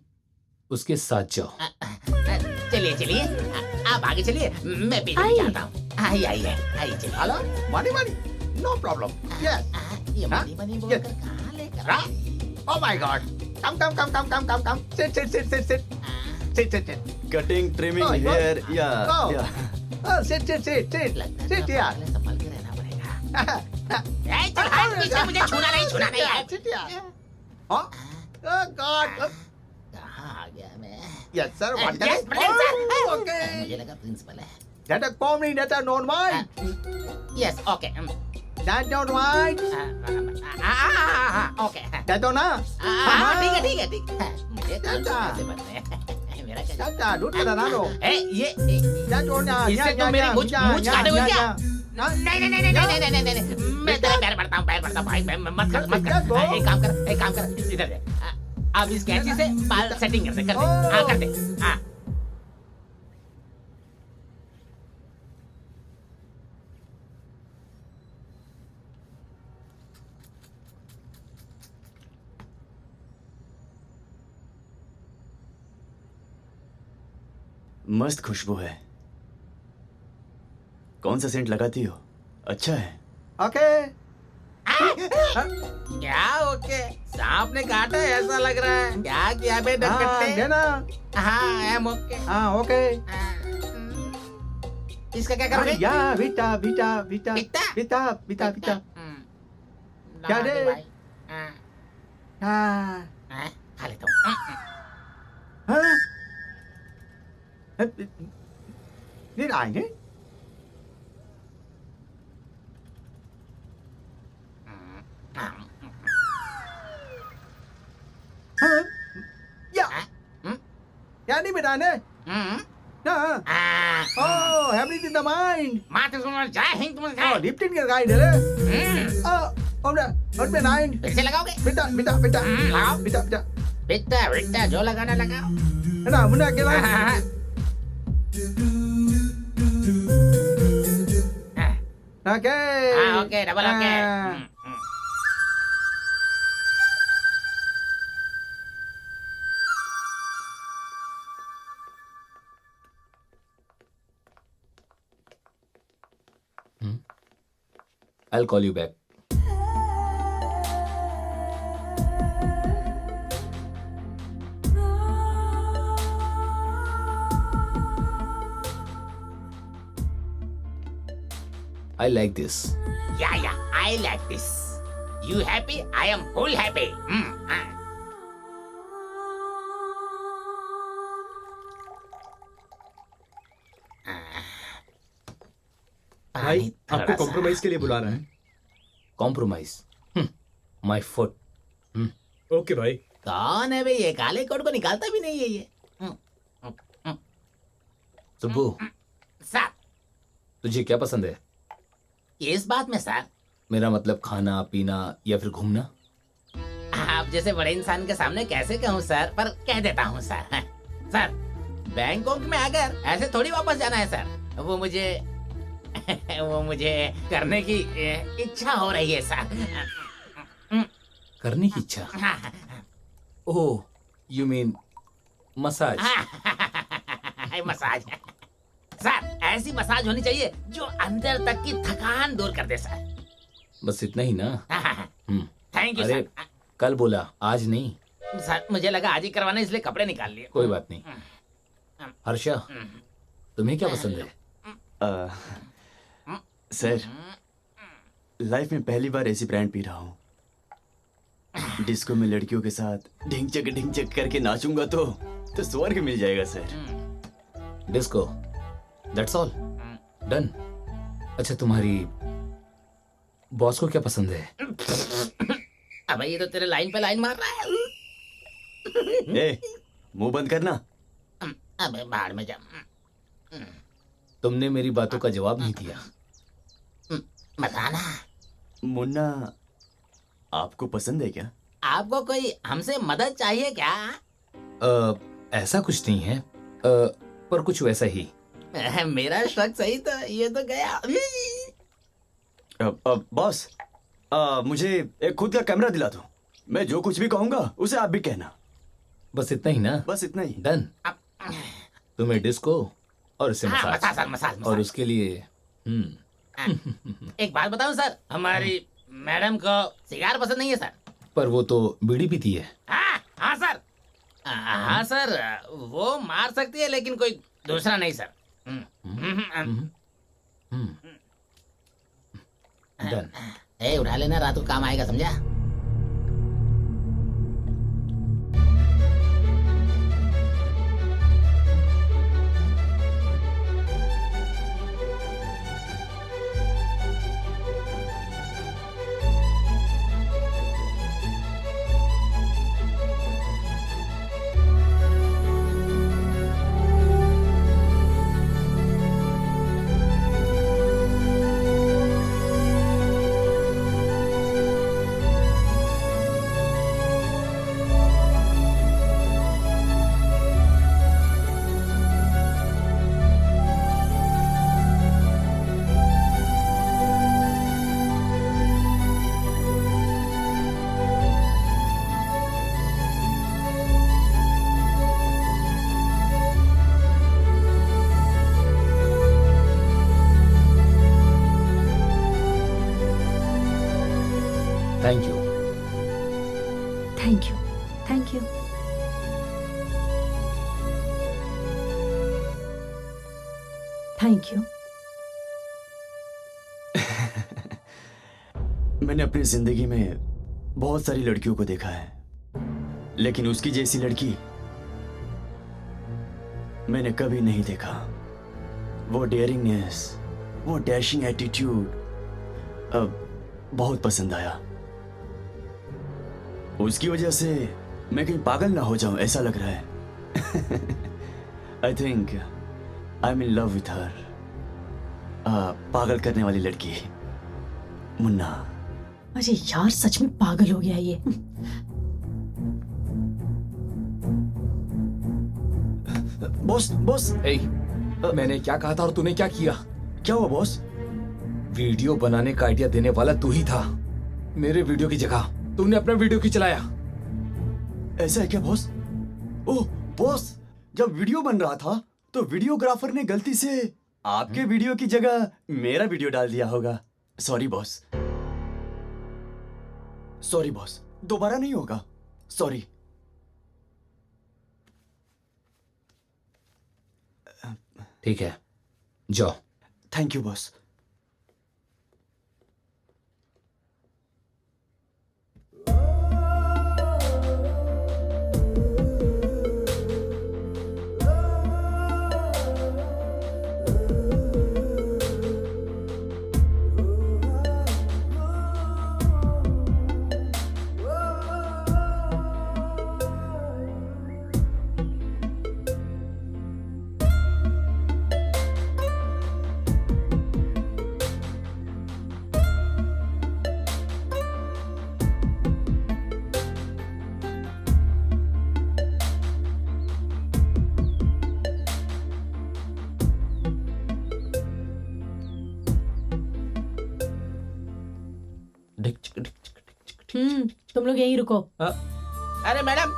उसके साथ जाओ. चलिए आप आगे चलिए, मैं पीछे जाता हूँ। आइए चलो। Hello money no problem. Yes ये मनी बोलकर कहाँ लेकर आए? Oh my God. Come sit cutting, trimming, hair, या सिट यार। संभल के रहना पड़ेगा। चल हाथ पीछे, मुझे छूना नहीं है। सिट यार। Oh God. कहाँ आ गया मैं? Yes sir, Yes, principal. Okay. मुझे लगा प्रिंसिपल है। That a comedy, that a non-mind. Yes, okay. That non-mind. Okay. That on ठीक है। मुझे कैसे बनने हैं? मेरा क्या? That दूध का दाना लो। ये That on इससे तो मेरी मुझ काटे हुए क्या? नहीं, मैं तेरा पैर पड़ता हूँ भाई, मत कर। एक काम कर, इधर दे। अब इस कैंची से बाल सेटिंग कर दे हाँ कर दे हाँ। मस्त खुशबू है। कौन सा सेंट लगाती हो? अच्छा है। ओके। क्या ओके? सांप ने काटा है ऐसा लग रहा है। क्या किया बे डकट्टे? हाँ आई एम ओके। हाँ ओके। इसका क्या करोगे? या beta beta beta beta? Beta beta beta क्या रे? हाँ खा लेता हूँ। हाँนี่ได้ไง हाँ या या नहीं बेटा ने ना ओ हैबिट इन द माइंड मात्र सुनो जय हिंद तुम जय। लिफ्टिंग कर गाइड है और मैं नाइन फिर से लगाओगे? बेटा बेटा बेटा लगाओ। बेटा बेटा बेटा बेटा जो लगाना लगाओ। है ना मुन्ना अकेला okay okay double okay. I'll call you back. I like this. Yeah, I like this. You happy? I am full happy. भाई आपको कॉम्प्रोमाइज के लिए बुला रहा है। Compromise. My foot. ओके भाई। कौन है भाई ये? काले कोट को निकालता भी नहीं है ये। सुब्बू, सर तुझे क्या पसंद है? इस बात में सर मेरा मतलब खाना पीना या फिर घूमना? आप जैसे बड़े इंसान के सामने कैसे कहूँ सर, पर कह देता हूँ सर। सर बैंकॉक में अगर ऐसे थोड़ी वापस जाना है सर, वो मुझे करने की इच्छा हो रही है सर। करने की इच्छा? Oh, you mean massage? Massage sir, ऐसी मसाज होनी चाहिए जो अंदर तक की थकान दूर कर दे सर। बस इतना ही ना? थैंक यू अरे सर। कल बोला, आज नहीं। सर मुझे लगा आज ही करवाना, इसलिए कपड़े निकाल लिए। कोई बात नहीं। हर्षा, तुम्हें क्या पसंद है? सर लाइफ में पहली बार ऐसी ब्रांड पी रहा हूँ। डिस्को में लड़कियों के साथ ढिंग चक करके नाचूंगा तो स्वर्ग मिल जाएगा sir. Disco, that's all done. अच्छा, तुम्हारी बॉस को क्या पसंद है? अबे ये तो तेरे लाइन पे लाइन मार रहा है। ए, मुंह बंद करना। अबे बाहर में जा। तुमने मेरी बातों का जवाब नहीं दिया। बताना। मुन्ना आपको पसंद है क्या? आपको कोई हमसे मदद चाहिए क्या? ऐसा कुछ नहीं है, पर कुछ वैसा ही। मेरा शक सही था, ये तो गया। बॉस, मुझे एक खुद का कैमरा दिला दो। मैं जो कुछ भी कहूंगा उसे आप भी कहना। बस इतना ही ना? बस इतना ही। डन। तुम्हें डिस्को और इसे मसाज। और उसके लिए एक बात बताऊं सर, हमारी मैडम को सिगार पसंद नहीं है सर। पर वो तो बीड़ी पीती है। हाँ सर। हाँ सर, वो मार सकती है लेकिन कोई दूसरा नहीं सर। डन। उठा लेना, रात को काम आएगा, समझा? Thank you. मैंने अपनी जिंदगी में बहुत सारी लड़कियों को देखा है, लेकिन उसकी जैसी लड़की मैंने कभी नहीं देखा। वो डेयरिंगनेस, वो डैशिंग एटीट्यूड बहुत पसंद आया। उसकी वजह से मैं कहीं पागल ना हो जाऊं ऐसा लग रहा है। I think I am in love with her. पागल करने वाली लड़की मुन्ना। अरे यार सच में पागल हो गया ये। बॉस बॉस, मैंने क्या कहा था और तूने क्या किया? क्या हुआ बॉस? वीडियो बनाने का आइडिया देने वाला तू ही था। मेरे वीडियो की जगह तूने अपना वीडियो क्यों चलाया? ऐसा है क्या बॉस? ओह बॉस, जब वीडियो बन रहा था तो वीडियोग्राफर ने गलती से आपके वीडियो की जगह मेरा वीडियो डाल दिया होगा। सॉरी बॉस, सॉरी बॉस, दोबारा नहीं होगा। सॉरी। ठीक है, जाओ। Thank you boss. तुम लोग यहीं रुको। अरे मैडम,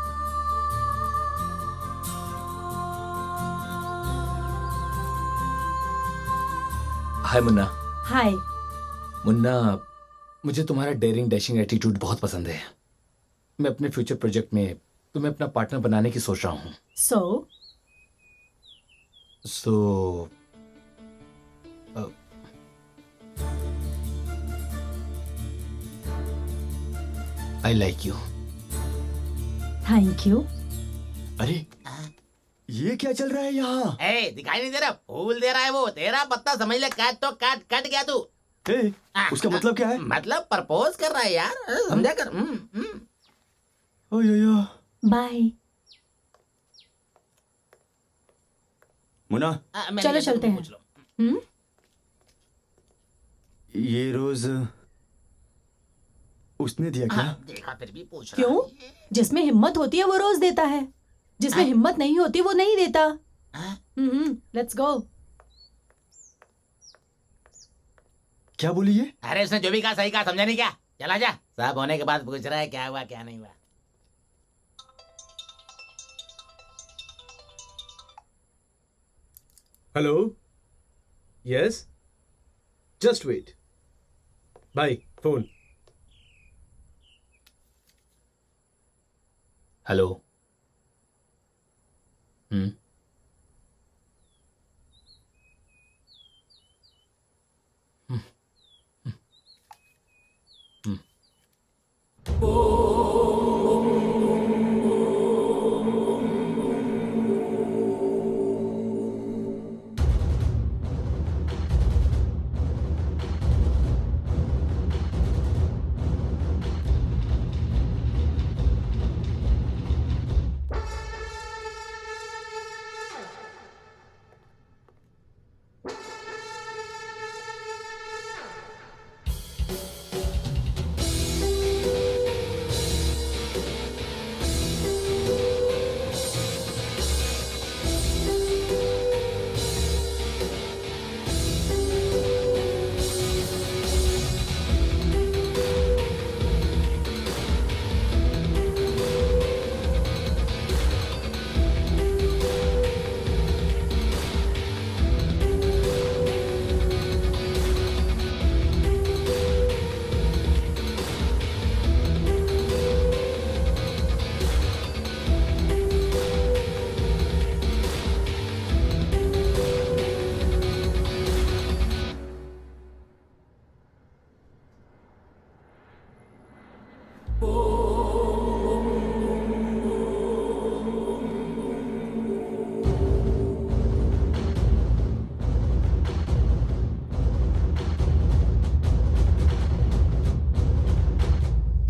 हाय मुन्ना। हाय। मुन्ना, मुझे तुम्हारा डेयरिंग डैशिंग एटीट्यूड बहुत पसंद है। मैं अपने फ्यूचर प्रोजेक्ट में तुम्हें अपना पार्टनर बनाने की सोच रहा हूँ। So I like you. Thank you. अरे ये क्या चल रहा है यहाँ? ए, दिखाई नहीं दे रहा? फूल दे रहा है वो। तेरा पत्ता समझ ले, काट तो काट, कट गया तू। ए, उसका मतलब क्या है? मतलब प्रपोज कर रहा है यार, समझा कर। बाय। मुन्ना, चलो चलते हैं। ये रोज उसने दिया क्या? देखा, फिर भी पूछ रहा क्यों? जिसमें हिम्मत होती है वो रोज देता है, जिसमें हिम्मत नहीं होती वो नहीं देता। Let's go. क्या बोली ये? अरे उसने जो भी कहा सही कहा, समझा नहीं क्या? चला जा। सब होने के बाद पूछ रहा है क्या हुआ क्या नहीं हुआ। Hello, yes, just wait. Bye, phone. Hello.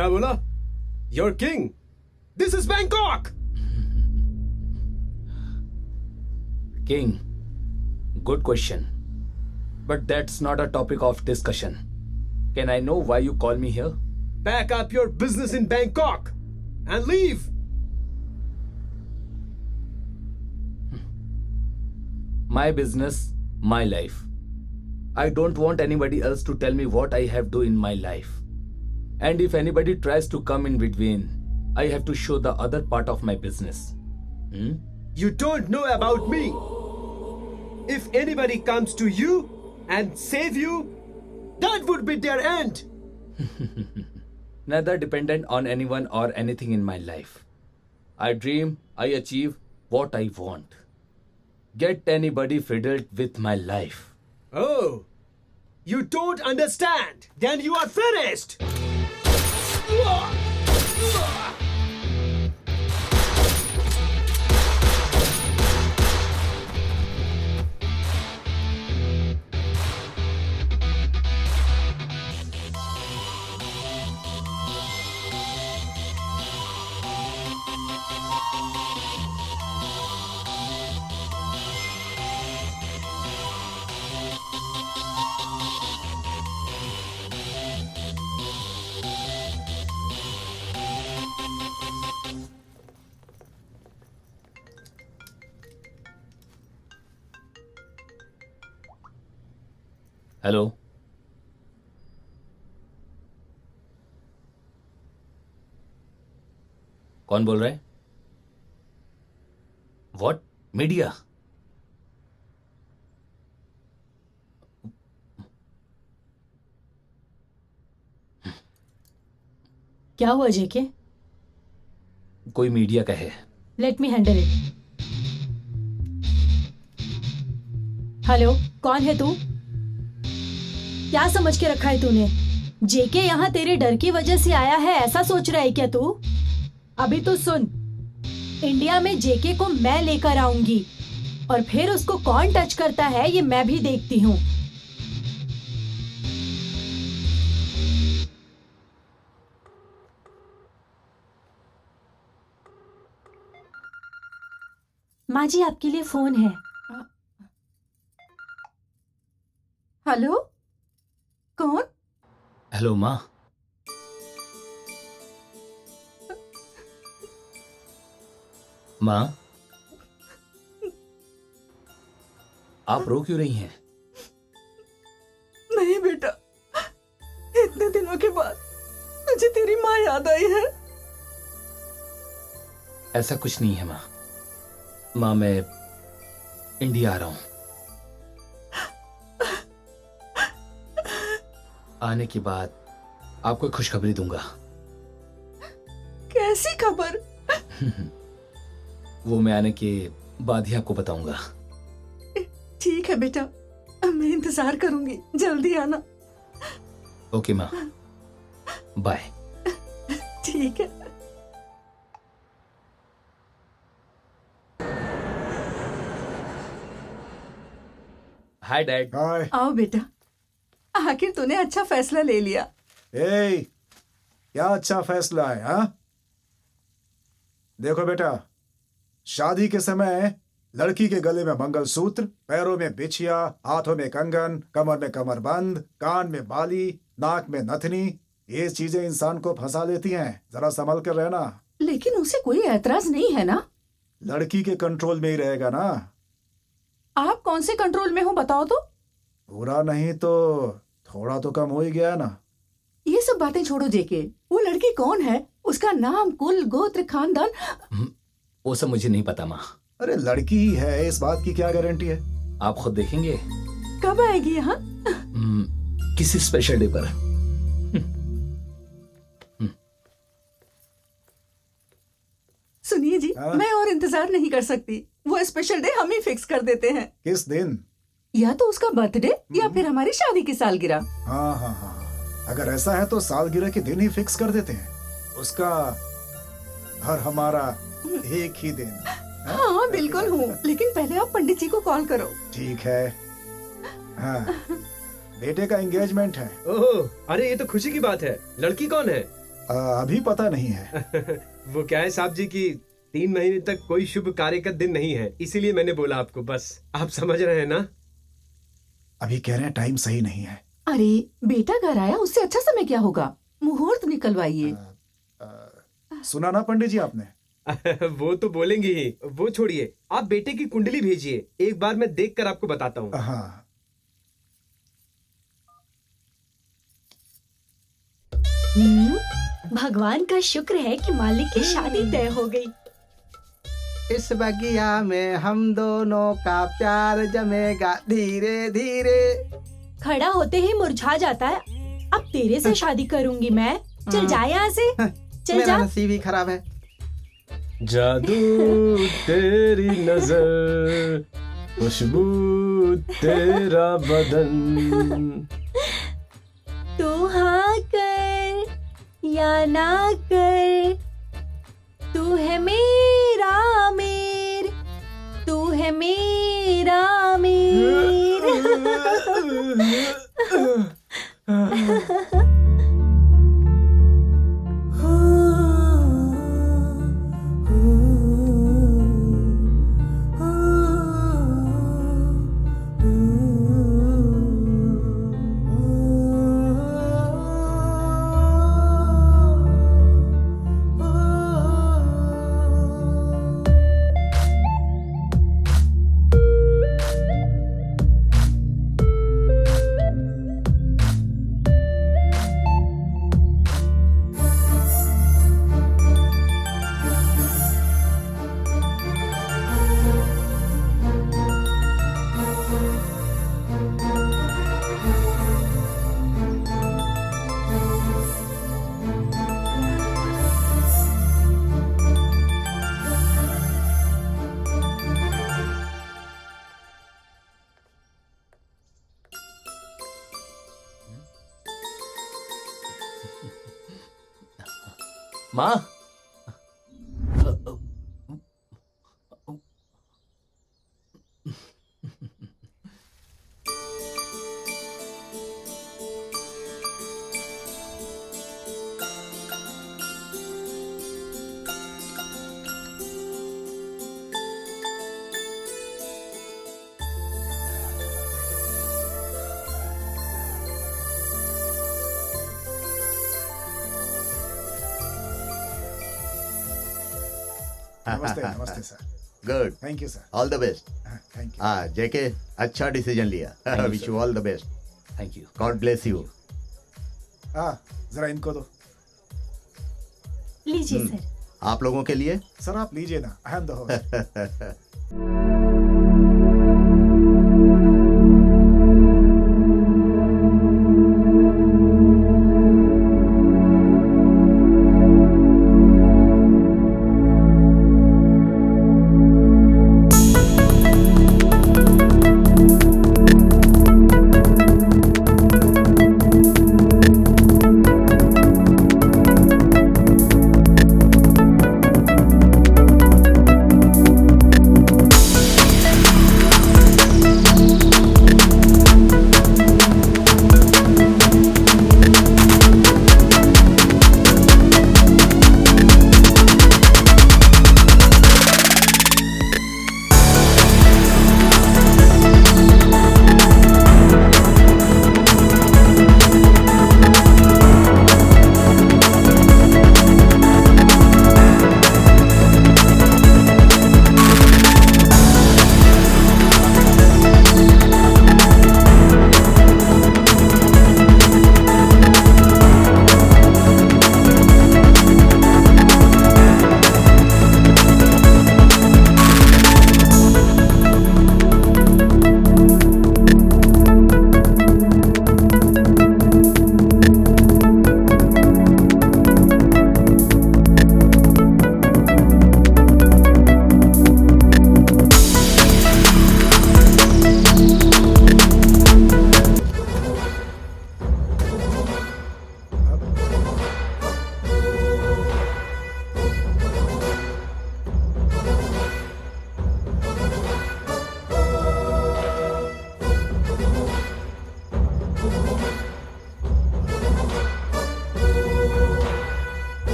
क्या बोला? You're king. This is Bangkok. King, good question. But that's not a topic of discussion. Can I know why you call me here? Pack up your business in Bangkok and leave. My business, my life. I don't want anybody else to tell me what I have to do in my life. And if anybody tries to come in between, I have to show the other part of my business. You don't know about me. If anybody comes to you and save you, that would be their end. Neither dependent on anyone or anything in my life. I dream, I achieve what I want. Get anybody fiddled with my life. Oh, you don't understand. Then you are finished. Hello, कौन बोल रहा है? What? Media? क्या हुआ जेके? कोई media का है। Let me handle it. Hello, कौन है तू? क्या समझ के रखा है तूने? जेके यहाँ तेरे डर की वजह से आया है, ऐसा सोच रहा है क्या तू? अभी तो सुन, इंडिया में जेके को मैं लेकर आऊंगी और फिर उसको कौन टच करता है ये मैं भी देखती हूँ। माँ जी, आपके लिए फोन है। हेलो, कौन? हेलो माँ। माँ, आप रो क्यों रही हैं? नहीं बेटा, इतने दिनों के बाद तुझे तेरी माँ याद आई है? ऐसा कुछ नहीं है माँ। माँ, मैं इंडिया आ रहा हूँ। आने के बाद आपको खुशखबरी दूंगा। कैसी खबर? वो मैं आने के बाद ही आपको बताऊंगा। ठीक है बेटा, मैं इंतजार करूंगी, जल्दी आना। ओके माँ, बाय। ठीक है। Hi dad. हाय। आओ बेटा, आखिर तूने अच्छा फैसला ले लिया। ए, क्या अच्छा फैसला है? हाँ, देखो बेटा, शादी के समय लड़की के गले में मंगलसूत्र, पैरों में बिछिया, हाथों में कंगन, कमर में कमरबंद, कान में बाली, नाक में नथनी, ये चीजें इंसान को फंसा लेती हैं। जरा संभल कर रहना। लेकिन उसे कोई ऐतराज नहीं है ना? लड़की के कंट्रोल में ही रहेगा ना। आप कौन से कंट्रोल में हो बताओ तो? पूरा नहीं तो थोड़ा तो कम हो ही गया ना। ये सब बातें छोड़ो जेके, वो लड़की कौन है? उसका नाम, कुल, गोत्र, खानदान? वो सब मुझे नहीं पता माँ। अरे लड़की ही है, इस बात की क्या गारंटी है? आप खुद देखेंगे। कब आएगी यहाँ? किसी स्पेशल डे पर। सुनिए जी, हाँ? मैं और इंतजार नहीं कर सकती। वो स्पेशल डे हम ही फिक्स कर देते हैं। किस दिन? या तो उसका बर्थडे या फिर हमारी शादी की सालगिरह। हाँ हाँ हाँ, अगर ऐसा है तो सालगिरह के दिन ही फिक्स कर देते हैं। उसका और हमारा एक ही दिन। हाँ बिल्कुल हूँ, लेकिन पहले आप पंडित जी को कॉल करो। ठीक है। हाँ, बेटे का एंगेजमेंट है। ओह, अरे ये तो खुशी की बात है। लड़की कौन है? अभी पता नहीं है। वो क्या है साहब जी की 3 महीने तक कोई शुभ कार्य का दिन नहीं है, इसीलिए मैंने बोला आपको। बस आप समझ रहे हैं ना। अभी कह रहे हैं टाइम सही नहीं है। अरे बेटा घर आया, उससे अच्छा समय क्या होगा? मुहूर्त निकलवाइए। सुना ना पंडित जी आपने? वो तो बोलेंगे ही, वो छोड़िए। आप बेटे की कुंडली भेजिए, एक बार मैं देखकर आपको बताता हूँ। हाँ। भगवान का शुक्र है कि मालिक की शादी तय हो गई। इस बगिया में हम दोनों का प्यार जमेगा धीरे धीरे। खड़ा होते ही मुरझा जाता है। अब तेरे से शादी करूंगी मैं। चल जा यहाँ से, चल मेरा जा। नसीब ही खराब है। जादू तेरी नजर, खुशबू तेरा बदन। तू हाँ कर या ना कर, तू है मेरा मेर, तू है मेरा मेर। माँ, नमस्ते नमस्ते sir. Good, thank you sir. All the best. Thank you. हाँ जेके, अच्छा डिसीजन लिया। Wish you all the best. Thank you. God bless you. हाँ जरा इनको दो। लीजिए सर। आप लोगों के लिए सर आप लीजिए ना, आई एम द होस्ट।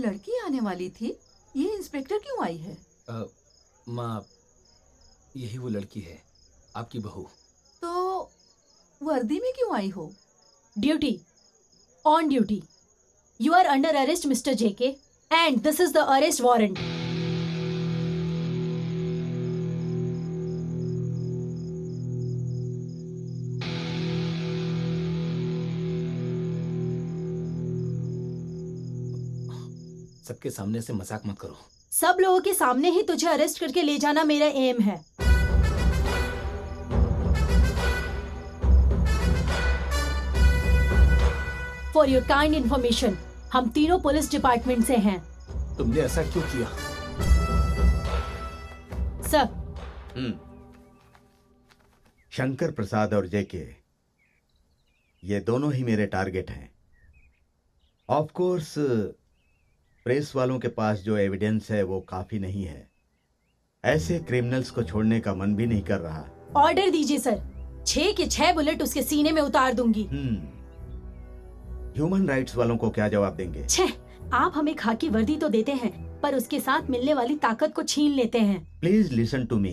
लड़की आने वाली थी, ये इंस्पेक्टर क्यों आई है? माँ, यही वो लड़की है, आपकी बहू। तो वर्दी में क्यों आई हो? Duty, on duty. You are under arrest, Mr. JK, and this is the arrest warrant. सबके सामने से मजाक मत करो। सब लोगों के सामने ही तुझे अरेस्ट करके ले जाना मेरा एम है। फॉर योर काइंड इन्फॉर्मेशन, हम तीनों पुलिस डिपार्टमेंट से हैं। तुमने ऐसा क्यों किया? सर, शंकर प्रसाद और जेके, ये दोनों ही मेरे टारगेट हैं। ऑफ कोर्स प्रेस वालों के पास जो एविडेंस है वो काफी नहीं है। ऐसे क्रिमिनल्स को छोड़ने का मन भी नहीं कर रहा। ऑर्डर दीजिए सर, 6 के 6 बुलेट उसके सीने में उतार दूंगी। ह्यूमन राइट्स वालों को क्या जवाब देंगे? छे, आप हमें खाकी वर्दी तो देते हैं, पर उसके साथ मिलने वाली ताकत को छीन लेते हैं। Please listen to me.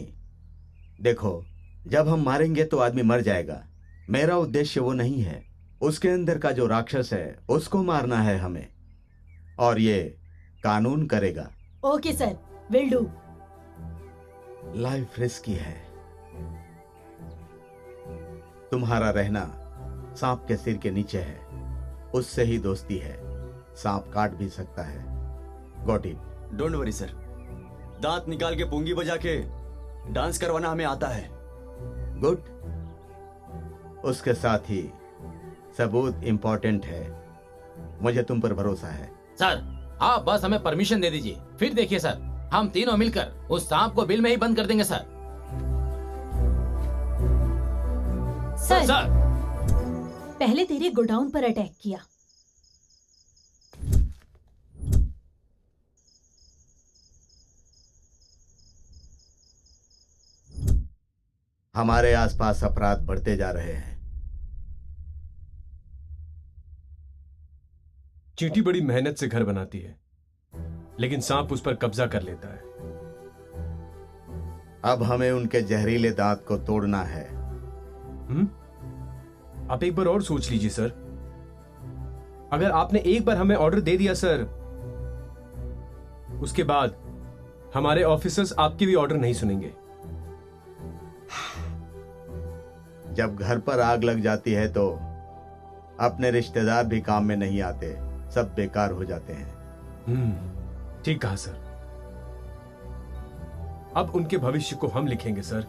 देखो, जब हम मारेंगे तो आदमी मर जाएगा। मेरा उद्देश्य वो नहीं है। उसके अंदर का जो राक्षस है उसको मारना है हमें, और ये कानून करेगा। Okay sir, will do. Life risky है। तुम्हारा रहना सांप के सिर के नीचे है, उससे ही दोस्ती है। सांप काट भी सकता है। Got it? Don't worry sir, दांत निकाल के पुंगी बजा के डांस करवाना हमें आता है। गुड। उसके साथ ही सबूत इंपॉर्टेंट है। मुझे तुम पर भरोसा है। सर, आप बस हमें परमिशन दे दीजिए, फिर देखिए सर, हम तीनों मिलकर उस सांप को बिल में ही बंद कर देंगे सर। सर, पहले तेरे गोडाउन पर अटैक किया। हमारे आसपास अपराध बढ़ते जा रहे हैं। चींटी बड़ी मेहनत से घर बनाती है, लेकिन सांप उस पर कब्जा कर लेता है। अब हमें उनके जहरीले दांत को तोड़ना है। आप एक बार और सोच लीजिए सर। अगर आपने एक बार हमें ऑर्डर दे दिया सर, उसके बाद हमारे ऑफिसर्स आपके भी ऑर्डर नहीं सुनेंगे। जब घर पर आग लग जाती है तो अपने रिश्तेदार भी काम में नहीं आते, सब बेकार हो जाते हैं। ठीक कहा सर। अब उनके भविष्य को हम लिखेंगे सर,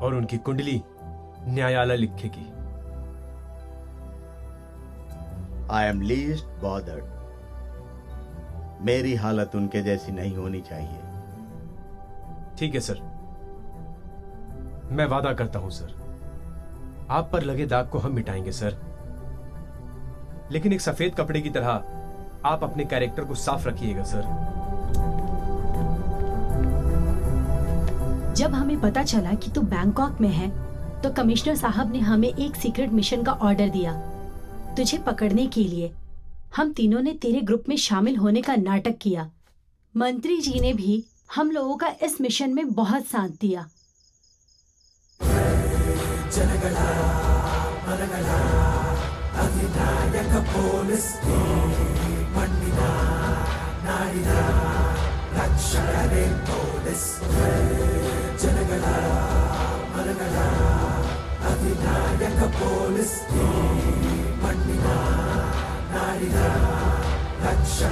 और उनकी कुंडली न्यायालय लिखेगी। I am least bothered. मेरी हालत उनके जैसी नहीं होनी चाहिए। ठीक है सर, मैं वादा करता हूं सर, आप पर लगे दाग को हम मिटाएंगे सर। लेकिन एक सफेद कपड़े की तरह आप अपने कैरेक्टर को साफ रखिएगा सर। जब हमें पता चला कि तू बैंकॉक में है, तो कमिश्नर साहब ने हमें एक सीक्रेट मिशन का ऑर्डर दिया तुझे पकड़ने के लिए। हम तीनों ने तेरे ग्रुप में शामिल होने का नाटक किया। मंत्री जी ने भी हम लोगों का इस मिशन में बहुत साथ दिया। Naira, Lakshya